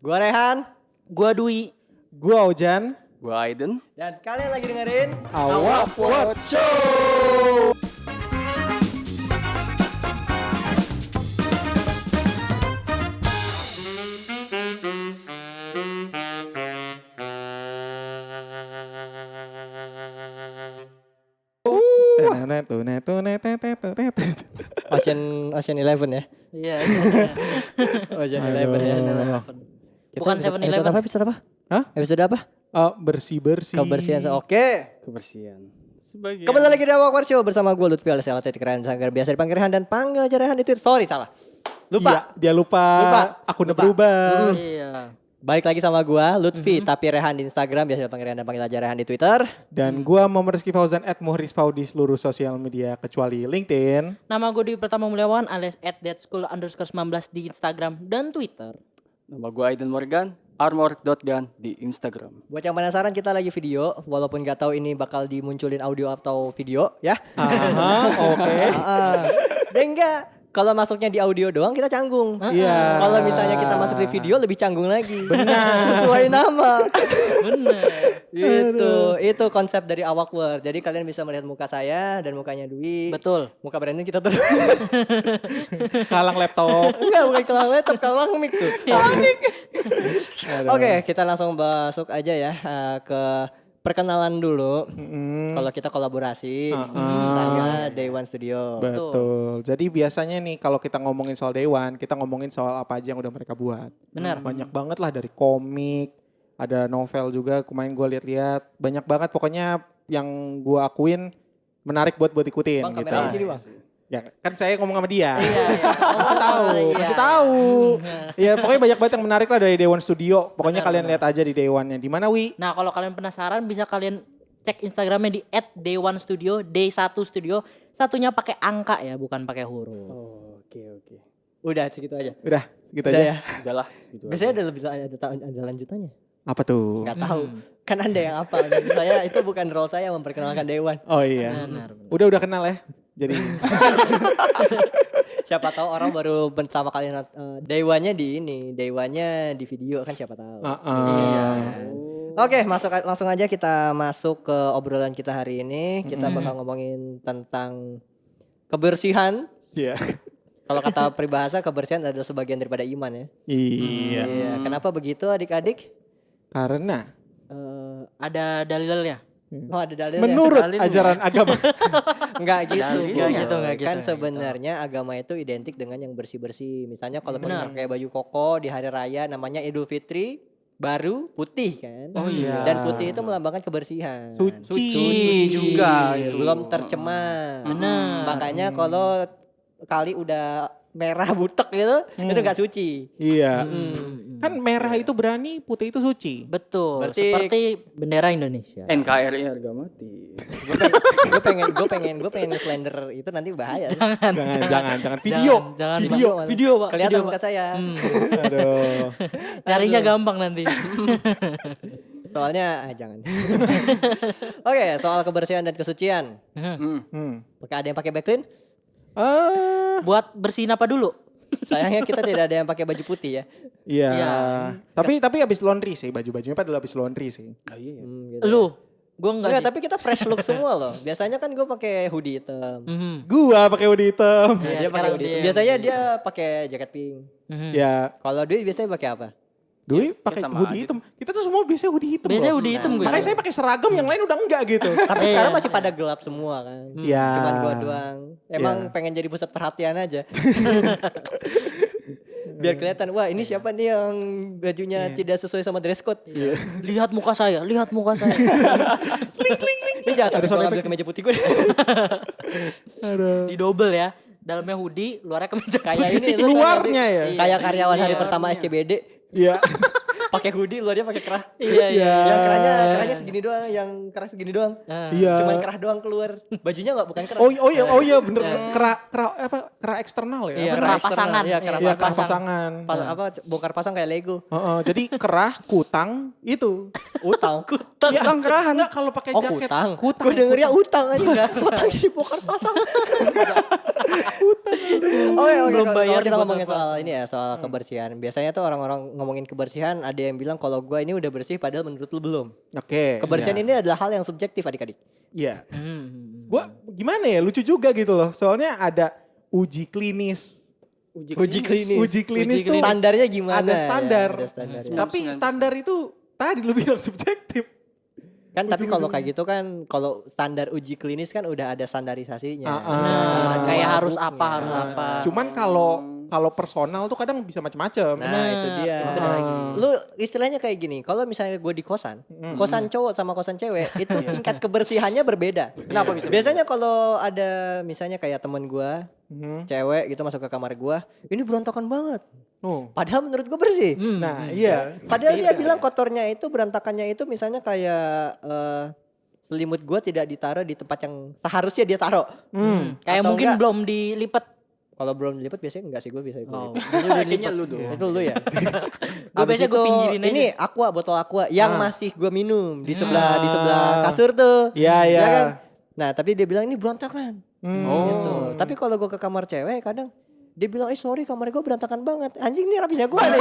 Gua Rehan. Gua Dwi. Gua Ojan. Gua Aiden. Dan kalian lagi dengerin Awak What Show. Ocean Eleven ya. Iya. Ocean Aduh. Eleven. Ocean Eleven. Bukan 7-Eleven. Episode apa? Hah? Episode apa? Bersih-bersih. Kebersihan. Oke. Kebersihan. Sebagian. Kembali lagi di Awak War Show bersama gue Lutfi alias Ela Titik Rehan Sanggar. Biasa dipanggil Rehan dan panggil aja Rehan itu. Sorry salah. Lupa. Iya, dia lupa. Akunnya Lupa. berubah. Iya. Balik lagi sama gue Lutfi tapi Rehan di Instagram. Biasa dipanggil Rehan dan panggil aja Rehan di Twitter. Dan gua Muhammad Rizky Fauzan @muhrisfau di seluruh sosial media kecuali LinkedIn. Nama gue Dwi Pertama Mulyawan alias @thatschool_19 di Instagram dan Twitter. Nama gua Aiden Morgan. Armor.gun di Instagram. Buat yang penasaran kita lagi video. Walaupun gak tahu ini bakal dimunculin audio atau video ya. Aha, oke. Dan enggak. Kalau masuknya di audio doang kita canggung. Iya. Kalau misalnya kita masuk di video lebih canggung lagi. Benar. Sesuai nama. Bener. Itu konsep dari Awak War. Jadi kalian bisa melihat muka saya dan mukanya Dwi. Betul. Muka Brandon kita terus. Kalang laptop. Enggak, bukan kelang laptop, kelang mic tuh. Kelang mic. Oke, kita langsung masuk aja ya ke perkenalan dulu. Kalau kita kolaborasi, saya Day One Studio. Betul. Jadi biasanya nih kalau kita ngomongin soal Dewan, kita ngomongin soal apa aja yang udah mereka buat. Benar. Banyak banget lah dari komik, ada novel juga. Kemarin gue lihat-lihat, banyak banget pokoknya yang gue akuin menarik buat ikutin Bang, gitu. kameranya sini, Bang. Ya kan saya ngomong sama dia. Iya. Kasih tahu, iya. kasih tahu. Ya pokoknya banyak banget yang menarik lah dari Dewan Studio. Pokoknya Benar, kalian lihat aja di Dewannya. Di mana Wi? Nah kalau kalian penasaran bisa kalian cek Instagramnya di @day1studio, day1studio. Satunya pakai angka ya, bukan pakai huruf. Oke. Udah segitu aja. Udah, gitu Udah aja. ya. Udahlah. Gitu Biasanya aja. ada lanjutannya. Apa tuh? Enggak tahu. Kan Anda yang apa? Saya itu bukan role saya memperkenalkan Dewan. Oh iya. Benar. Udah kenal ya. Jadi Siapa tahu orang baru pertama kali Dewannya di ini, Dewannya di video kan siapa tahu. Iya. Oke, langsung aja kita masuk ke obrolan kita hari ini. Kita bakal ngomongin tentang kebersihan. Iya. Kalau kata peribahasa kebersihan adalah sebagian daripada iman ya. Iya. Iya. Kenapa begitu adik-adik? Karena Ada dalilnya. Oh, ada dalilnya. menurut Dalil ajaran agama. Enggak gitu. Dalil. Bu. Nggak gitu, Kan nggak gitu. sebenarnya agama itu identik dengan yang bersih-bersih. Misalnya kalau Benar. pakai baju koko di hari raya namanya Idul Fitri baru putih kan. Oh iya. Dan putih itu melambangkan kebersihan. Suci juga. Belum tercemar. Benar. Makanya kalau kali udah merah butek gitu, itu enggak suci. Iya. Kan merah itu berani, putih itu suci. Betul. Berarti- Seperti bendera Indonesia. NKRI harga mati. Gue pengen slender itu nanti bahaya. Jangan video. Jangan, Video. Video, Pak. Kelihatan Video, muka Pak. saya. Aduh. Carinya gampang nanti. Soalnya jangan. Oke, soal kebersihan dan kesucian. Pakai ada yang pakai backlink? Buat bersihin apa dulu? Sayangnya kita tidak ada yang pakai baju putih ya. Iya. Iya. Tapi habis laundry sih, baju-bajunya pada habis laundry sih. Oh iya. Gitu. Lu? Gue enggak Enggak, sih. tapi kita fresh look semua loh. Biasanya kan gue pakai hoodie hitam. Gua pakai hoodie hitam. Iya, Dia pakai sekarang hoodie dia hitam. yang Biasanya dia pakai jaket pink. Ya, Kalau Dwi biasanya pakai apa? Dwi pakai sama hoodie aja. hitam. Kita tuh semua biasanya hoodie hitam. Biasanya loh. hoodie hitam gue. Makanya saya pakai seragam, yang lain udah enggak gitu. Tapi Iya. sekarang masih pada gelap semua kan. Iya. Cuman gua doang. Emang Iya. pengen jadi pusat perhatian aja. Biar kelihatan, wah ini siapa nih yang bajunya tidak sesuai sama dress code. Lihat muka saya, lihat muka saya. Ini jangan sampai Ada sound gua ambil kemeja putih gue. Aduh. Di double ya. Dalamnya hoodie, luarnya kemeja. Kayak ini lu tau gak Luarnya sih? ya? Kayak karyawan hari Iya. pertama SCBD. Iya. Pakai hoodie, luarnya pakai kerah. Iya. Yang kerahnya segini doang, yang kerah segini doang. Iya. Cuman kerah doang keluar. Bajunya enggak bukan kerah. Oh iya bener. Kera eksternal ya. Iya, Apa kerah eksternal. pasangan. Iya, kerah Iya, kera pasangan. Apa bongkar pasang kayak Lego. Jadi kerah, kutang, itu. Utang. Ya, Utang kerahan. Enggak kalau pakai Oh, jaket. kutang. Kutang. Gue dengernya utang aja enggak. Utang jadi bongkar pasang. Oke, Belum kalau bayar kita di ngomongin bongkar soal ini ya, soal kebersihan. Biasanya tuh orang-orang ngomongin kebersihan ada yang bilang kalau gue ini udah bersih padahal menurut lu belum. Oke. Kebersihan iya. ini adalah hal yang subjektif adik-adik. Iya. Hmm. Gua gimana ya, lucu juga gitu loh. Soalnya ada uji klinis. Uji klinis. Uji klinis tuh Standarnya gimana? ada standar. Ya, ada standarnya. Tapi standar itu tadi lu bilang subjektif. Kan tapi kalau kayak gitu kan kalau standar uji klinis kan udah ada standarisasinya. Nah, kayak harus apa, Produknya. harus apa. Cuman kalau personal tuh kadang bisa macam-macam. Nah itu dia. itu lagi. Lu istilahnya kayak gini. Kalau misalnya gue di kosan, kosan cowok sama kosan cewek itu tingkat kebersihannya berbeda. Kenapa bisa? Biasanya kalau ada misalnya kayak temen gue, cewek gitu masuk ke kamar gue, ini berantakan banget. Oh. Padahal menurut gue bersih. Nah, iya. Padahal dia bilang kotornya itu berantakannya itu misalnya kayak selimut gue tidak ditaruh di tempat yang seharusnya dia taruh. Kayak Atau mungkin enggak, belum dilipat. kalau belum dilipat biasanya enggak sih gue bisa Oh, lipat. biasanya udah Kayaknya dilipat. lu dong. Itu lu ya. Gua biasanya Abis gua itu, pinggirin aja. Ini aqua, botol aqua yang masih gue minum di sebelah kasur tuh. Iya, iya. Ya kan? Nah, tapi dia bilang ini berantakan. Oh. Gitu. Tapi kalau gue ke kamar cewek kadang dia bilang, sorry kamar gue berantakan banget. Anjing nih rapinya gue nih.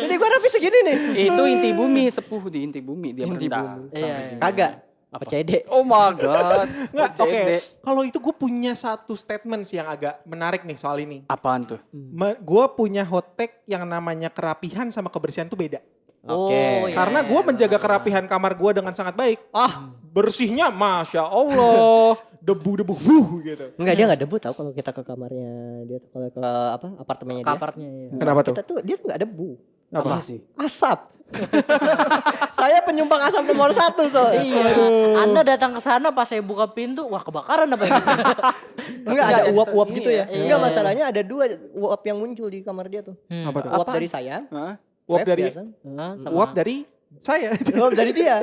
Ini gue rapi segini nih. Itu inti bumi, sepuh di inti bumi dia Inti merendah. bumi. Iya, iya. Kagak. OCD. Oh my god. Nggak, oke. OCD. Kalau itu gue punya satu statement sih yang agak menarik nih soal ini. Apaan tuh? Gue punya hot take yang namanya kerapihan sama kebersihan tuh beda. Oke. iya. Karena gue menjaga kerapihan kamar gue dengan sangat baik. Bersihnya Masya Allah. Debu-debu gitu. Enggak, dia enggak debu tau kalau kita ke kamarnya dia tuh, kalau ke apa apartemennya dia. Kapartnya ya. Kenapa tuh? Kita tuh dia tuh enggak debu. Apa? sih? Asap. Saya penyumbang asap nomor 1 soalnya. Iya. Anda datang ke sana pas saya buka pintu, wah kebakaran apa ya? Enggak ada Ada uap-uap ini gitu ya. ya. Enggak, Iya. masalahnya ada 2 uap yang muncul di kamar dia tuh. Apa tuh? Uap dari saya. Hah? Uap vape dari biasa. Nah, sama- uap dari saya. Uap dari dia.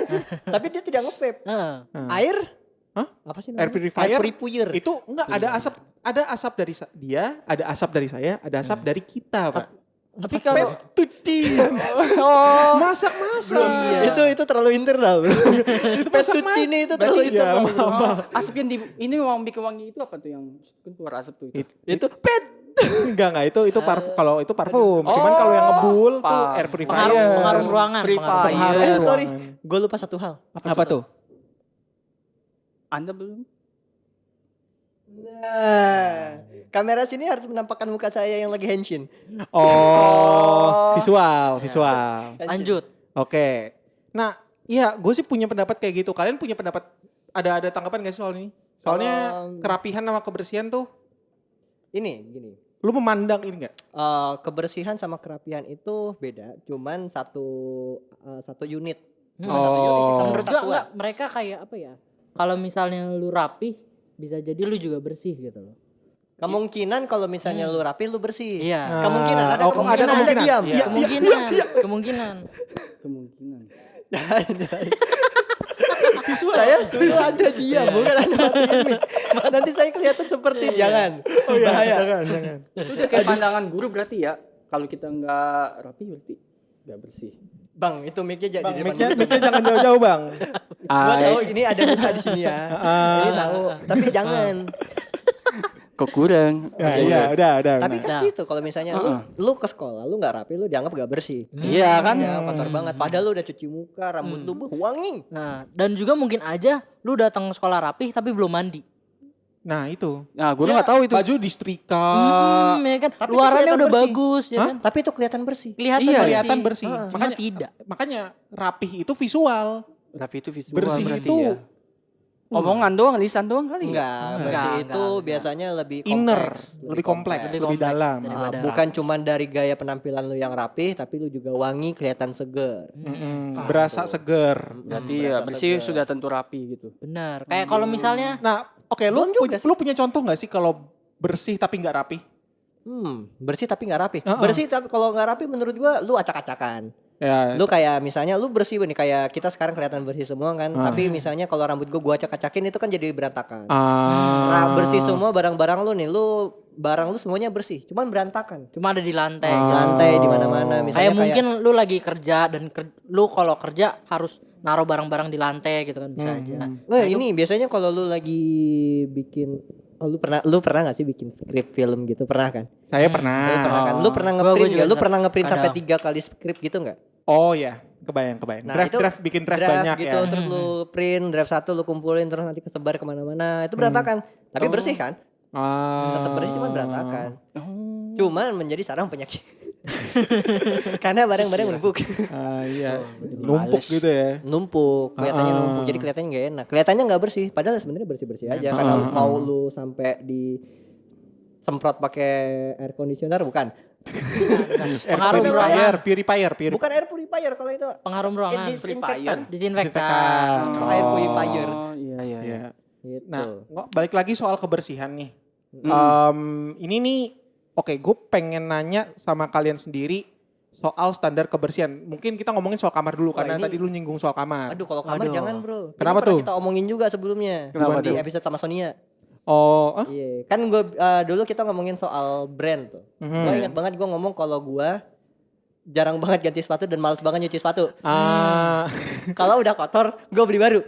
Tapi dia tidak nge-vape. Nah, Air? Hah? Apa sih Air namanya? purifier? Air purifier. Itu enggak ada asap dari dia, ada asap dari saya, ada asap dari kita, Pak. Tapi kalau Petuci. oh, Masak-masak. Itu terlalu internal. Itu masak-masak. Fettuccine itu terlalu Iya, internal. asap yang di ini memang bikin wangi itu apa tuh yang keluar asap tuh itu? Itu pet. Enggak, itu parfum. Kalau itu parfum. Cuman kalau yang ngebul tuh air purifier. pengaruh ruangan. Purifier. Pengaruh Sorry, ruangan. gue lupa satu hal. Apa tuh? Anda belum? Nah, kamera sini harus menampakkan muka saya yang lagi henshin. Oh, visual. Lanjut. Oke. Nah, iya, gue sih punya pendapat kayak gitu. Kalian punya pendapat ada tanggapan gak sih soal ini? Soalnya kerapihan sama kebersihan tuh, Ini gini. lu memandang ini gak? Kebersihan sama kerapihan itu beda, cuman satu unit. Menurut gua Satuan. enggak, mereka kayak apa ya? Kalau misalnya lu rapi, bisa jadi lu juga bersih gitu loh. Kemungkinan kalau misalnya lu rapi lu bersih. Iya. Kemungkinan ada Oh, kemungkinan, ada Anda kemungkinan. diam. Iya. Kemungkinan. Saya suruh Anda diam, bukan Anda matiin mic. Nanti saya kelihatan seperti jangan. Oh iya, Bahaya. jangan. Itu udah kayak pandangan guru berarti ya. Kalau kita nggak rapi berarti nggak bersih. Bang, itu mic-nya jadi Bang, di depan mic-nya mulut. jangan jauh-jauh, Bang. Gua tahu ini ada muka di sini ya. Ini tahu, tapi jangan. Kok kurang? Ya, iya, udah. Tapi benar. kan gitu kalau misalnya lu ke sekolah lu nggak rapi lu dianggap gak bersih. Iya kan? Ya kotor banget. Padahal lu udah cuci muka, rambut lu wangi. Nah, dan juga mungkin aja lu datang sekolah rapih tapi belum mandi. Nah, itu. Nah, guru nggak tahu itu. Baju disetrika. Ya kan? Tapi Luarannya kelihatan udah bersih. bagus ya kan? Tapi itu kelihatan bersih. Kelihatan Iya. Kelihatan bersih. Cuma tidak. Makanya rapih itu visual. Rapi itu visual Bersih berarti itu ya. Omongan doang, lisan doang kali. Enggak, bersih itu enggak. biasanya lebih inner, kompleks. lebih kompleks, Lebih lebih kompleks dalam. daripada Bukan cuman dari gaya penampilan lu yang rapih, tapi lu juga wangi, kelihatan seger. Berasa seger. Berarti ya berasa bersih segar. sudah tentu rapi gitu. benar. Kayak kalau misalnya Nah, oke, Belum juga sih. lu punya contoh nggak sih kalau bersih tapi nggak rapi? Bersih tapi nggak rapi. Bersih tapi kalau nggak rapi menurut gua lu acak-acakan. Ya. Lu kayak misalnya lu bersih nih kayak kita sekarang kelihatan bersih semua kan. Tapi misalnya kalau rambut gua acak-acakin itu kan jadi berantakan. Bersih semua barang-barang lu nih. Barang lu semuanya bersih, cuman berantakan. Cuma ada di lantai. Di lantai di mana-mana misalnya Kayak mungkin lu lagi kerja dan lu kalau kerja harus naruh barang-barang di lantai gitu kan bisa aja. Wah, ini biasanya kalau lu lagi bikin lu pernah gak sih bikin skrip film gitu? Pernah kan? Saya Lu pernah. pernah kan? Lu pernah Gua ngeprint juga gak? Lu pernah ngeprint sampai kadang. 3 kali skrip gitu gak? Oh ya, kebayang. Draft bikin draft banyak gitu, ya. terus lu print draft 1 lu kumpulin terus nanti kesebar kemana-mana. Itu berantakan, tapi bersih kan? Tetap bersih cuman berantakan. Cuman menjadi sarang penyakit. Karena barang-barang menumpuk. Iya, numpuk gitu ya. Numpuk, kelihatannya numpuk. Jadi kelihatannya nggak enak. Kelihatannya nggak bersih, padahal sebenarnya bersih-bersih aja. Karena mau lu sampai di semprot pakai air conditioner bukan? Pengaruh ruangan. Purifier. Bukan air purifier kalau itu. Pengaruh ruangan. Disinfektan. Disinfektan. Air purifier. Oh iya. Iya. Gitu. Nah, balik lagi soal kebersihan nih. Ini nih, oke, gue pengen nanya sama kalian sendiri soal standar kebersihan. Mungkin kita ngomongin soal kamar dulu karena ini- tadi lu nyinggung soal kamar. Aduh, kalau kamar jangan bro. Ini Kenapa pernah tuh? Kita omongin juga sebelumnya. Kenapa Di tuh? episode sama Sonia. Oh, Iya, kan gue dulu kita ngomongin soal brand tuh. Gue ingat banget gue ngomong kalau gue jarang banget ganti sepatu dan males banget nyuci sepatu. Kalau udah kotor, gue beli baru.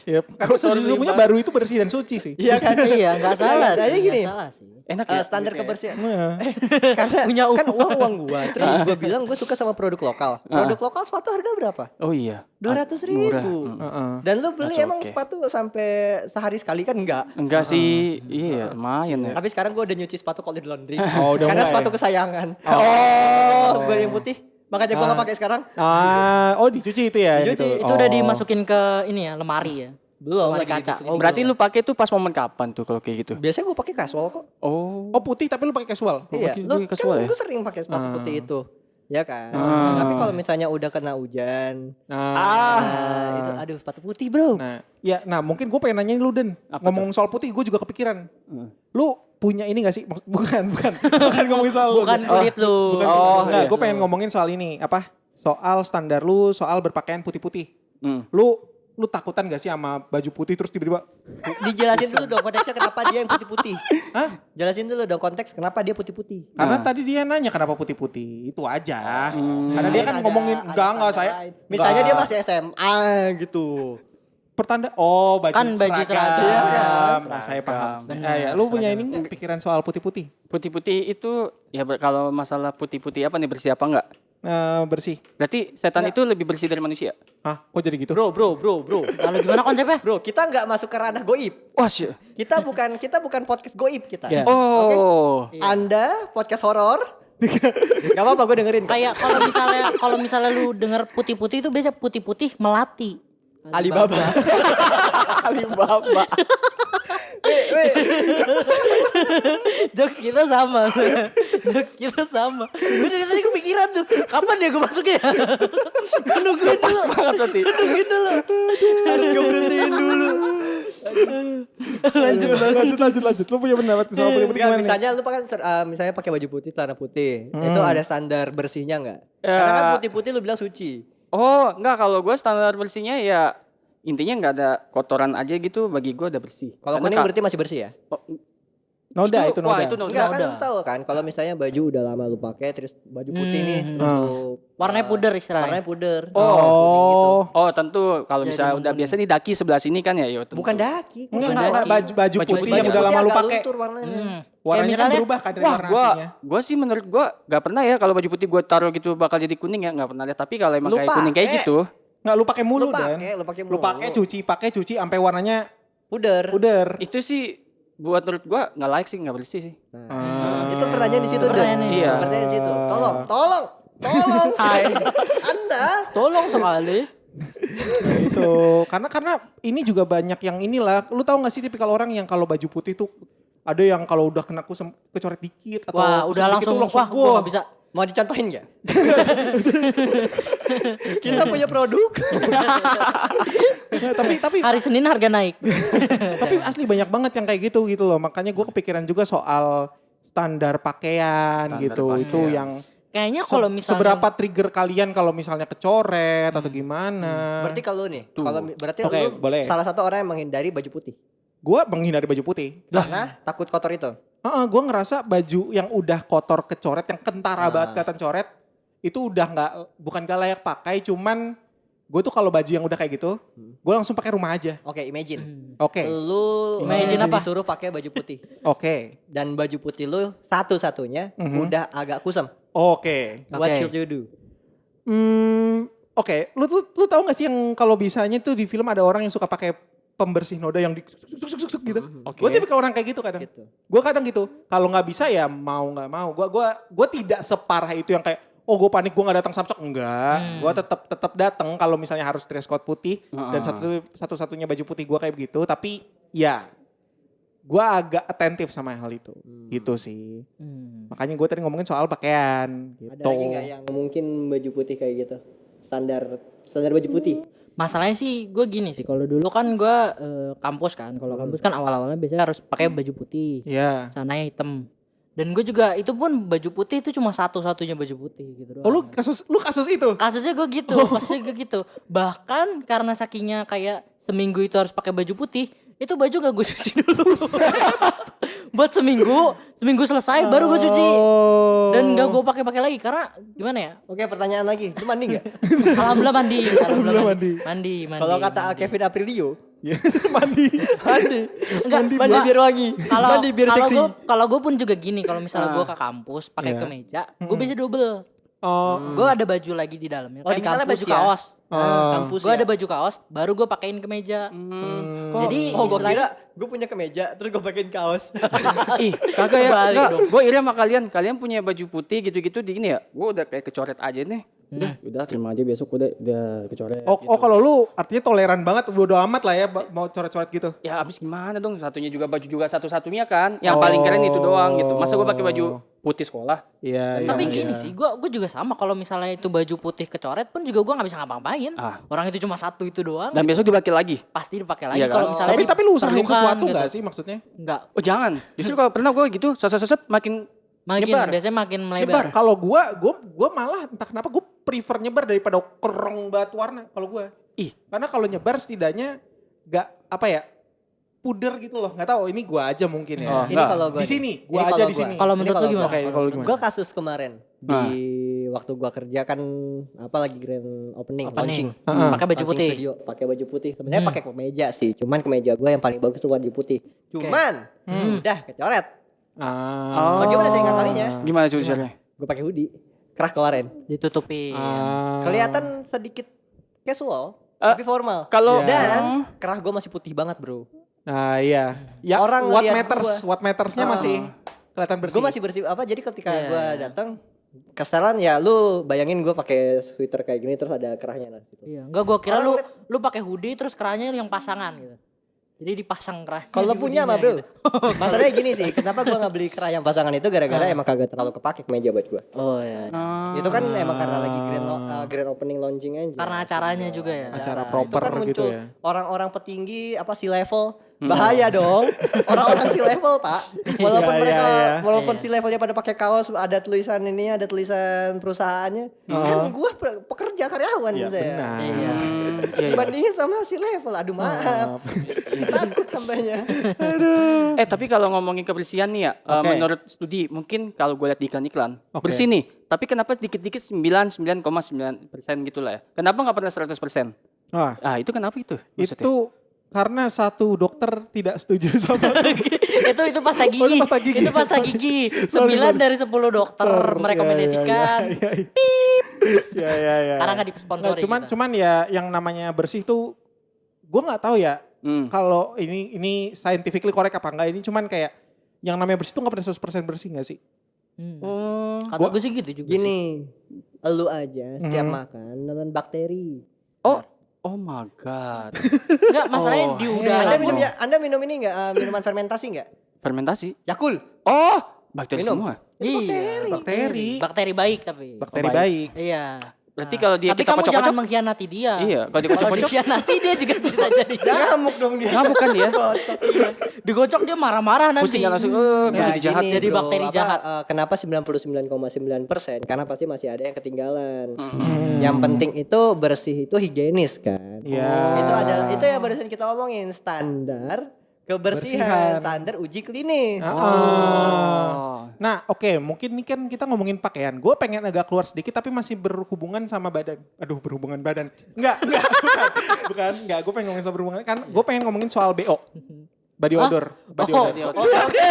ya, karena sesungguhnya baru itu bersih dan suci sih. Iya kan? Iya, enggak salah Jadi sih. gini. Nggak salah sih. Enak ya. Standar gitu ya? kebersihan. Iya. Karena Punya kan uang gue. Terus gue bilang gue suka sama produk lokal. Produk lokal sepatu harga berapa? Oh iya. 200.000. Dan lu beli That's emang okay. sepatu sampai sehari sekali kan enggak? Enggak sih. Iya, lumayan ya. Tapi sekarang gue udah nyuci sepatu kalau di laundry. Oh, udah Karena mulai. sepatu kesayangan. Sepatu gue yang putih. Makanya gue gak pakai sekarang. Dicuci itu ya. Dicuci. gitu. Itu udah dimasukin ke ini ya, lemari ya. Belum Lemari lagi kaca. gitu. Oh, Berarti lu pakai tuh pas momen kapan tuh kalau kayak gitu? Biasanya gue pakai casual kok. Oh. Oh, putih tapi lu pakai casual. Iya, pakai- lu pakai kan casual ya? gue sering pakai sepatu putih itu. Ya kan. Tapi kalau misalnya udah kena hujan, itu aduh sepatu putih, Bro. Nah, mungkin gue pengen nanya lu Den. Ngomong soal putih gue juga kepikiran. Lu punya ini gak sih? Bukan ngomongin soal lu. Bukan kulit lu. Enggak, iya. gue pengen ngomongin soal ini. Soal standar lu, soal berpakaian putih-putih. Hmm. Lu takutan gak sih sama baju putih terus tiba-tiba Dijelasin dulu dong konteksnya kenapa dia yang putih-putih. Hah? Jelasin dulu dong konteks kenapa dia putih-putih. karena tadi dia nanya kenapa putih-putih. Itu aja. Karena dia kan Ada- ngomongin ada enggak standar saya. lain. Misalnya dia enggak. masih SMA gitu. Pertanda baju Kan baju seragam. Iya, kan? Nah, saya paham. Benar, Ya, lu punya ini nggak pikiran soal putih-putih? Putih-putih itu ya kalau masalah putih-putih apa nih bersih apa enggak? Bersih. Berarti setan itu lebih bersih dari manusia. Hah, kok jadi gitu? Bro. Lalu gimana konsepnya? Bro, kita nggak masuk ke ranah goib. Wah, sih. Kita bukan podcast goib kita. Ya. Oh. Anda podcast horor. Gak apa-apa gue dengerin. Kayak kalau misalnya lu denger putih-putih itu biasa putih-putih melati. Alibaba. Alibaba. Jokes kita sama. Jokes kita sama. Gue dari tadi kepikiran tuh. Kapan dia gue masuknya? Gue nungguin dulu. Banget berarti. Nungguin dulu. Harus gue berhentiin dulu. Lanjut. Lu punya pendapat soal putih-putih Enggak, gimana? nih? misalnya lu pakai misalnya pakai baju putih, celana putih. Itu ada standar bersihnya enggak? Ya. Karena kan putih-putih lu bilang suci. Oh, enggak, kalau gue standar bersihnya ya intinya nggak ada kotoran aja gitu, bagi gue udah bersih. Kalau Karena kuning berarti masih bersih ya? Noda itu Wah, noda. itu noda. Enggak kan udah. lu tahu kan kalau misalnya baju udah lama lu pakai terus baju putih nih terus lu Warnanya puder istilahnya. warnanya puder. Oh. kuning gitu. Oh, tentu kalau Jadi misalnya udah menguning. biasa nih daki sebelah sini kan ya, tentu. Bukan daki. Enggak, baju Baju putih putih yang aja. udah lama lu agak pakai. luntur warnanya. Warnanya kan misalnya- berubah kan dari Wah, warna gua aslinya. sih menurut gua nggak pernah ya kalau baju putih gua taruh gitu bakal jadi kuning ya, nggak pernah lihat. Tapi kalau emang Lu kayak kuning kayak pakai. gitu, Enggak, lu pakai mulu Lu Dan. pakai Lu pakai cuci sampai warnanya puder. puder. itu sih buat menurut gua nggak layak sih, nggak bersih sih. Itu pertanyaan di situ deh. Pertanyaan di situ. Pertanyaan di situ. Tolong. Anda Tolong sekali. Itu karena ini juga banyak yang inilah. Lu tahu nggak sih tipikal orang yang kalau baju putih tuh ada yang kalau udah kena kecoret dikit atau Wah, kusam udah dikit langsung tuh wah gua wah. gak bisa. mau dicontohin nggak? Kita punya produk. Nah, tapi Hari Senin harga naik. tapi asli banyak banget yang kayak gitu loh. Makanya gue kepikiran juga soal standar pakaian Standar gitu. pakaian. Itu yang Kayaknya kalau misalnya Seberapa trigger kalian kalau misalnya kecoret atau gimana? Berarti kalau nih, berarti Oke, lu boleh. salah satu orang yang menghindari baju putih. Gue menghindari baju putih. Karena takut kotor itu. Gue ngerasa baju yang udah kotor kecoret, yang kentara banget kelihatan coret, itu udah bukan gak layak pakai, cuman gue tuh kalau baju yang udah kayak gitu, gue langsung pakai rumah aja. Oke, imagine. Oke. Lu Imagine apa? disuruh pakai baju putih. Oke. Dan baju putih lu satu-satunya udah agak kusam. Oke. What Oke. should you do? Oke. Lu tahu gak sih yang kalau bisanya tuh di film ada orang yang suka pakai pembersih noda yang di gitu. Oke. Gue tipikal orang kayak gitu kadang. Gitu. Gue kadang gitu. Kalau nggak bisa ya mau nggak mau. Gue tidak separah itu yang kayak gue panik gue nggak datang samsok. Enggak. Gue tetap datang kalau misalnya harus dress code putih dan satu-satunya baju putih gue kayak begitu. Tapi ya gue agak atentif sama hal itu. Gitu sih. Makanya gue tadi ngomongin soal pakaian. Gitu. Ada lagi nggak yang mungkin baju putih kayak gitu? Standar baju putih. masalahnya sih gue gini sih, kalau dulu kan gue kampus kan, kalau kampus kan awal-awalnya biasanya harus pakai baju putih, Iya. celananya hitam. Dan gue juga itu pun baju putih itu cuma satu-satunya baju putih gitu doang. Oh lu kasus itu? Kasusnya gue gitu, kasusnya gue gitu. Bahkan karena sakingnya kayak seminggu itu harus pakai baju putih, itu baju gak gue cuci dulu. Buat seminggu selesai baru gue cuci. Dan gak gue pakai lagi karena gimana ya? Oke, pertanyaan lagi. Lu mandi nggak? Alhamdulillah mandi. Mandi. Kalau kata Kevin Aprilio, Mandi. Enggak, mandi biar wangi. Mandi biar seksi. Kalau gue pun juga gini, kalau misalnya gue ke kampus pakai Iya. kemeja, gue bisa double. Oh, Gue ada baju lagi di dalamnya. Oh, Kayak di misalnya kampus baju ya? kaos. Kampus Gue ya? ada baju kaos, baru gue pakein kemeja. Jadi Oh, gue istilahnya- kira gue punya kemeja, terus gue pakein kaos. Ih, kagak ya. Balik Enggak, dong. gue iri sama kalian. Kalian punya baju putih gitu-gitu di ini ya. Gue udah kayak kecoret aja nih. Udah terima aja besok udah kecoret. oh, gitu. kalau lu artinya toleran banget, bodo amat lah ya mau coret-coret gitu. Ya abis gimana dong, satunya juga baju juga satu-satunya kan. Yang paling keren itu doang gitu. Masa gue pakai baju putih sekolah? Iya. Tapi iya. gini sih, gue juga sama. Kalau misalnya itu baju putih kecoret pun juga gue nggak bisa ngapa-ngapain. Ah. Orang itu cuma satu itu doang. Dan besok dipakai lagi. Pasti dipakai lagi. Iya kan? Kalau misalnya Tapi lu usahain diperlukan sesuatu gitu. gak sih maksudnya? Enggak. Oh jangan. Justru kalau pernah gue gitu, seset makin nyebar. Biasanya makin Nyebar. melebar. Kalau gua malah entah kenapa gue prefer nyebar daripada kerong banget warna kalau gua. Ih. Karena kalau nyebar setidaknya gak apa ya, puder gitu loh. Nggak tahu ini gua aja mungkin ya. Oh, Ini enggak. kalau gue Di sini, gua aja di sini. Kalau menurut lu gimana? Oke, kalau lu gimana? Gue kasus kemarin di waktu gue kerja kan apa lagi grand opening. launching. Pakai baju Launching putih. studio, pakai baju putih. Sebenarnya pakai kemeja sih, cuman kemeja gue yang paling bagus tuh baju putih. Cuman udah kecoret. Bagaimana saya ngakalinya? Gimana tuh caranya? Gue pakai hoodie. Kerah kemarin. Ditutupin. Kelihatan sedikit casual, tapi formal. Kalau Dan kerah gue masih putih banget, bro. Nah iya. Ya Orang what lihat matters, what mattersnya masih kelihatan bersih. Gue masih bersih apa? Jadi ketika gue datang keselan ya, lu bayangin gue pakai sweater kayak gini terus ada kerahnya lah. Gitu. Iya, enggak, gua kira Orang lu pakai hoodie terus kerahnya yang pasangan gitu. Jadi dipasang kerahnya. Kalau di punya mah hoodie-nya bro. Masalahnya gini sih, kenapa gue nggak beli kerah yang pasangan itu gara-gara emang kagak terlalu kepake kemeja buat gue. gitu. Oh iya. Itu kan emang karena lagi grand opening launching aja. Karena acaranya juga ya. Acara Itu proper kan muncul gitu ya. orang-orang petinggi apa si level bahaya dong. Orang-orang si level pak. Walaupun Iya, mereka iya. walaupun si levelnya pada pakai kaos ada tulisan ini ada tulisan perusahaannya. Kan gue pekerja karyawan Iya saya. benar. Iya. Dibandingin sama si level, aduh maaf. Takut hambanya. Tapi kalau ngomongin kebersihan nih ya, Oke. menurut studi mungkin kalau gue lihat di iklan-iklan Oke. bersih nih. Tapi kenapa dikit-dikit 99,9% gitu lah ya? Kenapa nggak pernah 100%? Wah, Ah itu kenapa itu? Maksudnya? itu karena satu dokter tidak setuju sama itu pasta gigi. Oh, itu pasta gigi. Itu pasta gigi. 9 dari 10 dokter merekomendasikan. Ya. Karena nggak disponsori. Cuman kita. cuman ya yang namanya bersih tuh gue nggak tahu ya kalau ini scientifically correct apa enggak, ini cuman kayak yang namanya bersih tuh nggak pernah 100% bersih nggak sih? Kata gue sih gitu juga sih. Gini, elu aja setiap makan dengan bakteri. Oh my god. Enggak, masalahnya di udara. Anda minum ini enggak minuman fermentasi enggak? Fermentasi? Yakult. Oh, bakteri Minum. semua. Iya, Bakteri. bakteri baik tapi. Bakteri baik. Iya. Berarti kalau dia Tapi kita kamu jangan kocok-kocok. mengkhianati dia. Iya, kalau dia Kalau kocok-kocok. dikhianati dia juga bisa jadi jahat. Ngamuk dong dia. Nggak bukan dia. Digocok dia marah-marah nanti. Pusing kan langsung, Ya, jadi jahat. gini, Jadi bro, bakteri jahat. Kenapa 99,9%? Karena pasti masih ada yang ketinggalan. Yang penting itu bersih itu higienis kan. Iya. Itu yang barusan kita omongin standar kebersihan, Bersihan. standar uji klinis. Oh. Nah, oke, mungkin ini kan kita ngomongin pakaian. Gue pengen agak keluar sedikit tapi masih berhubungan sama badan. Aduh, berhubungan badan. Enggak, bukan. Enggak, gue pengen ngomongin soal berhubungan. Kan gue pengen ngomongin soal BO. Body odor. Body Oh, odor. oke.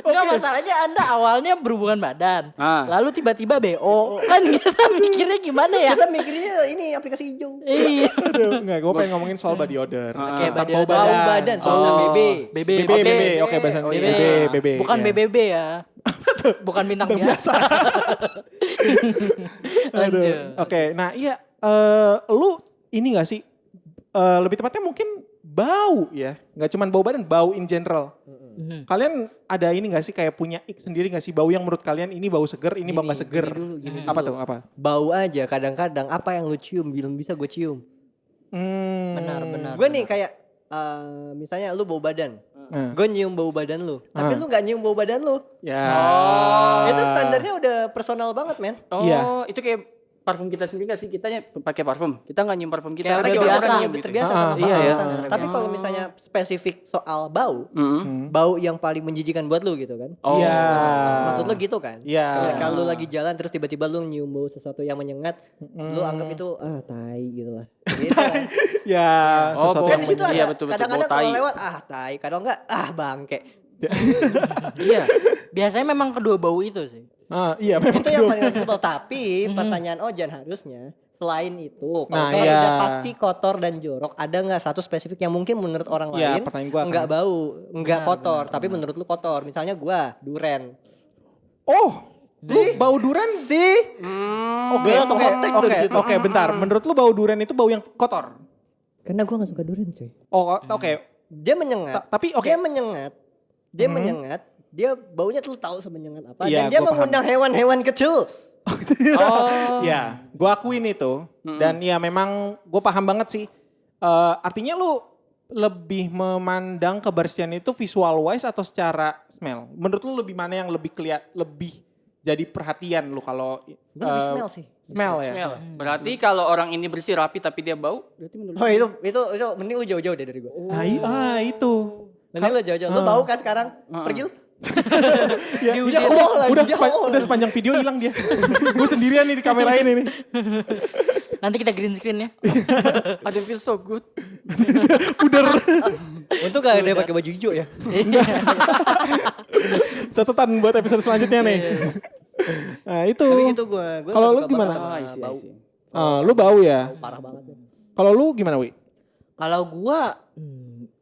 Enggak, masalahnya Anda awalnya berhubungan badan. Ah. Lalu tiba-tiba BO. Kan kita mikirnya gimana ya? Kita mikirnya ini aplikasi hijau. Iya. Aduh, enggak, gue pengen ngomongin soal body odor. Oke, Tentang body bau odor. Bau badan, soalnya Oh. BB. BB. BB. Oke, bahasa Oh, BB. iya. BB. Bukan ya. BBB ya. Bukan bintang biasa. Aduh. Lanjut. Oke, nah iya, lu ini gak sih, lebih tepatnya mungkin bau ya, nggak cuman bau badan, bau in general. Kalian ada ini gak sih kayak punya sendiri gak sih bau yang menurut kalian ini bau seger, ini bau gak seger? Gini Apa dulu. tuh, apa? Bau aja kadang-kadang apa yang lu cium belum bisa gue cium. Benar. Gue nih kayak misalnya lu bau badan. Gue nyium bau badan lu. Tapi lu gak nyium bau badan lu. Ya. Itu standarnya udah personal banget men. Oh, Iya. itu kayak parfum kita sendiri gak sih? Kitanya pakai parfum. Kita gak nyium parfum kita. Kayak Karena udah orang biasa. nyium gitu. Terbiasa Ah, sama iya ya. kita. Tapi kalau misalnya spesifik soal bau. Mm-mm. Bau yang paling menjijikan buat lu gitu kan. Oh. Iya. Maksud lu gitu kan? Iya. Kalau lu lagi jalan terus tiba-tiba lu nyium bau sesuatu yang menyengat. Lu anggap itu tai gitu lah. Gitu kan. Ya, Oh, sesuatu bau Kan yang di situ Iya, ada betul-betul, kadang-kadang bau kalau tai. lewat tai, kadang enggak bangke. Iya. Biasanya memang kedua bau itu sih. Iya memang Itu yang kedua. paling noticeable. Tapi pertanyaan Ojan harusnya selain itu, kalau Nah, kalau iya. udah pasti kotor dan jorok, ada nggak satu spesifik yang mungkin menurut orang Iya, lain pertanyaan gua kan. nggak bau, nggak kotor, tapi menurut lu kotor. Misalnya gua duren. Oh, lu bau duren? Sih? Oke, Gua langsung hot take tuh di situ. oke, bentar. Menurut lu bau duren itu bau yang kotor? Karena gua nggak suka duren, cuy. Oh, oke. Dia menyengat. Tapi oke. Dia menyengat. Dia menyengat. Dia baunya tuh lu tahu semenyengat apa. Iya, Dan dia gua paham. mengundang hewan-hewan kecil. Oh. Ya, gue akuin itu. Dan ya memang gue paham banget sih. Artinya lu lebih memandang kebersihan itu visual wise atau secara smell? Menurut lu lebih mana yang lebih lebih jadi perhatian lu kalau Gua lebih smell sih. Smell ya. Smell. Berarti kalau orang ini bersih rapi tapi dia bau, berarti menurut Oh itu mending lu jauh-jauh deh dari gua. Nah, itu. Mending lu jauh-jauh. Lu bau kan sekarang? Pergi lu. Ya, Diusir. ya Allah, udah sepanjang video hilang dia. Gue sendirian nih di kamera ini nih. Nanti kita green screen ya. I don't feel so good. Untung gak ada yang pakai baju hijau ya. Catatan buat episode selanjutnya nih. Nah itu. Tapi gitu gua Kalau nggak lu suka gimana? banget sama Ah, isi, bau. isi. Lu bau ya. Parah banget ya. Kalau lu gimana, Wi? Kalau gua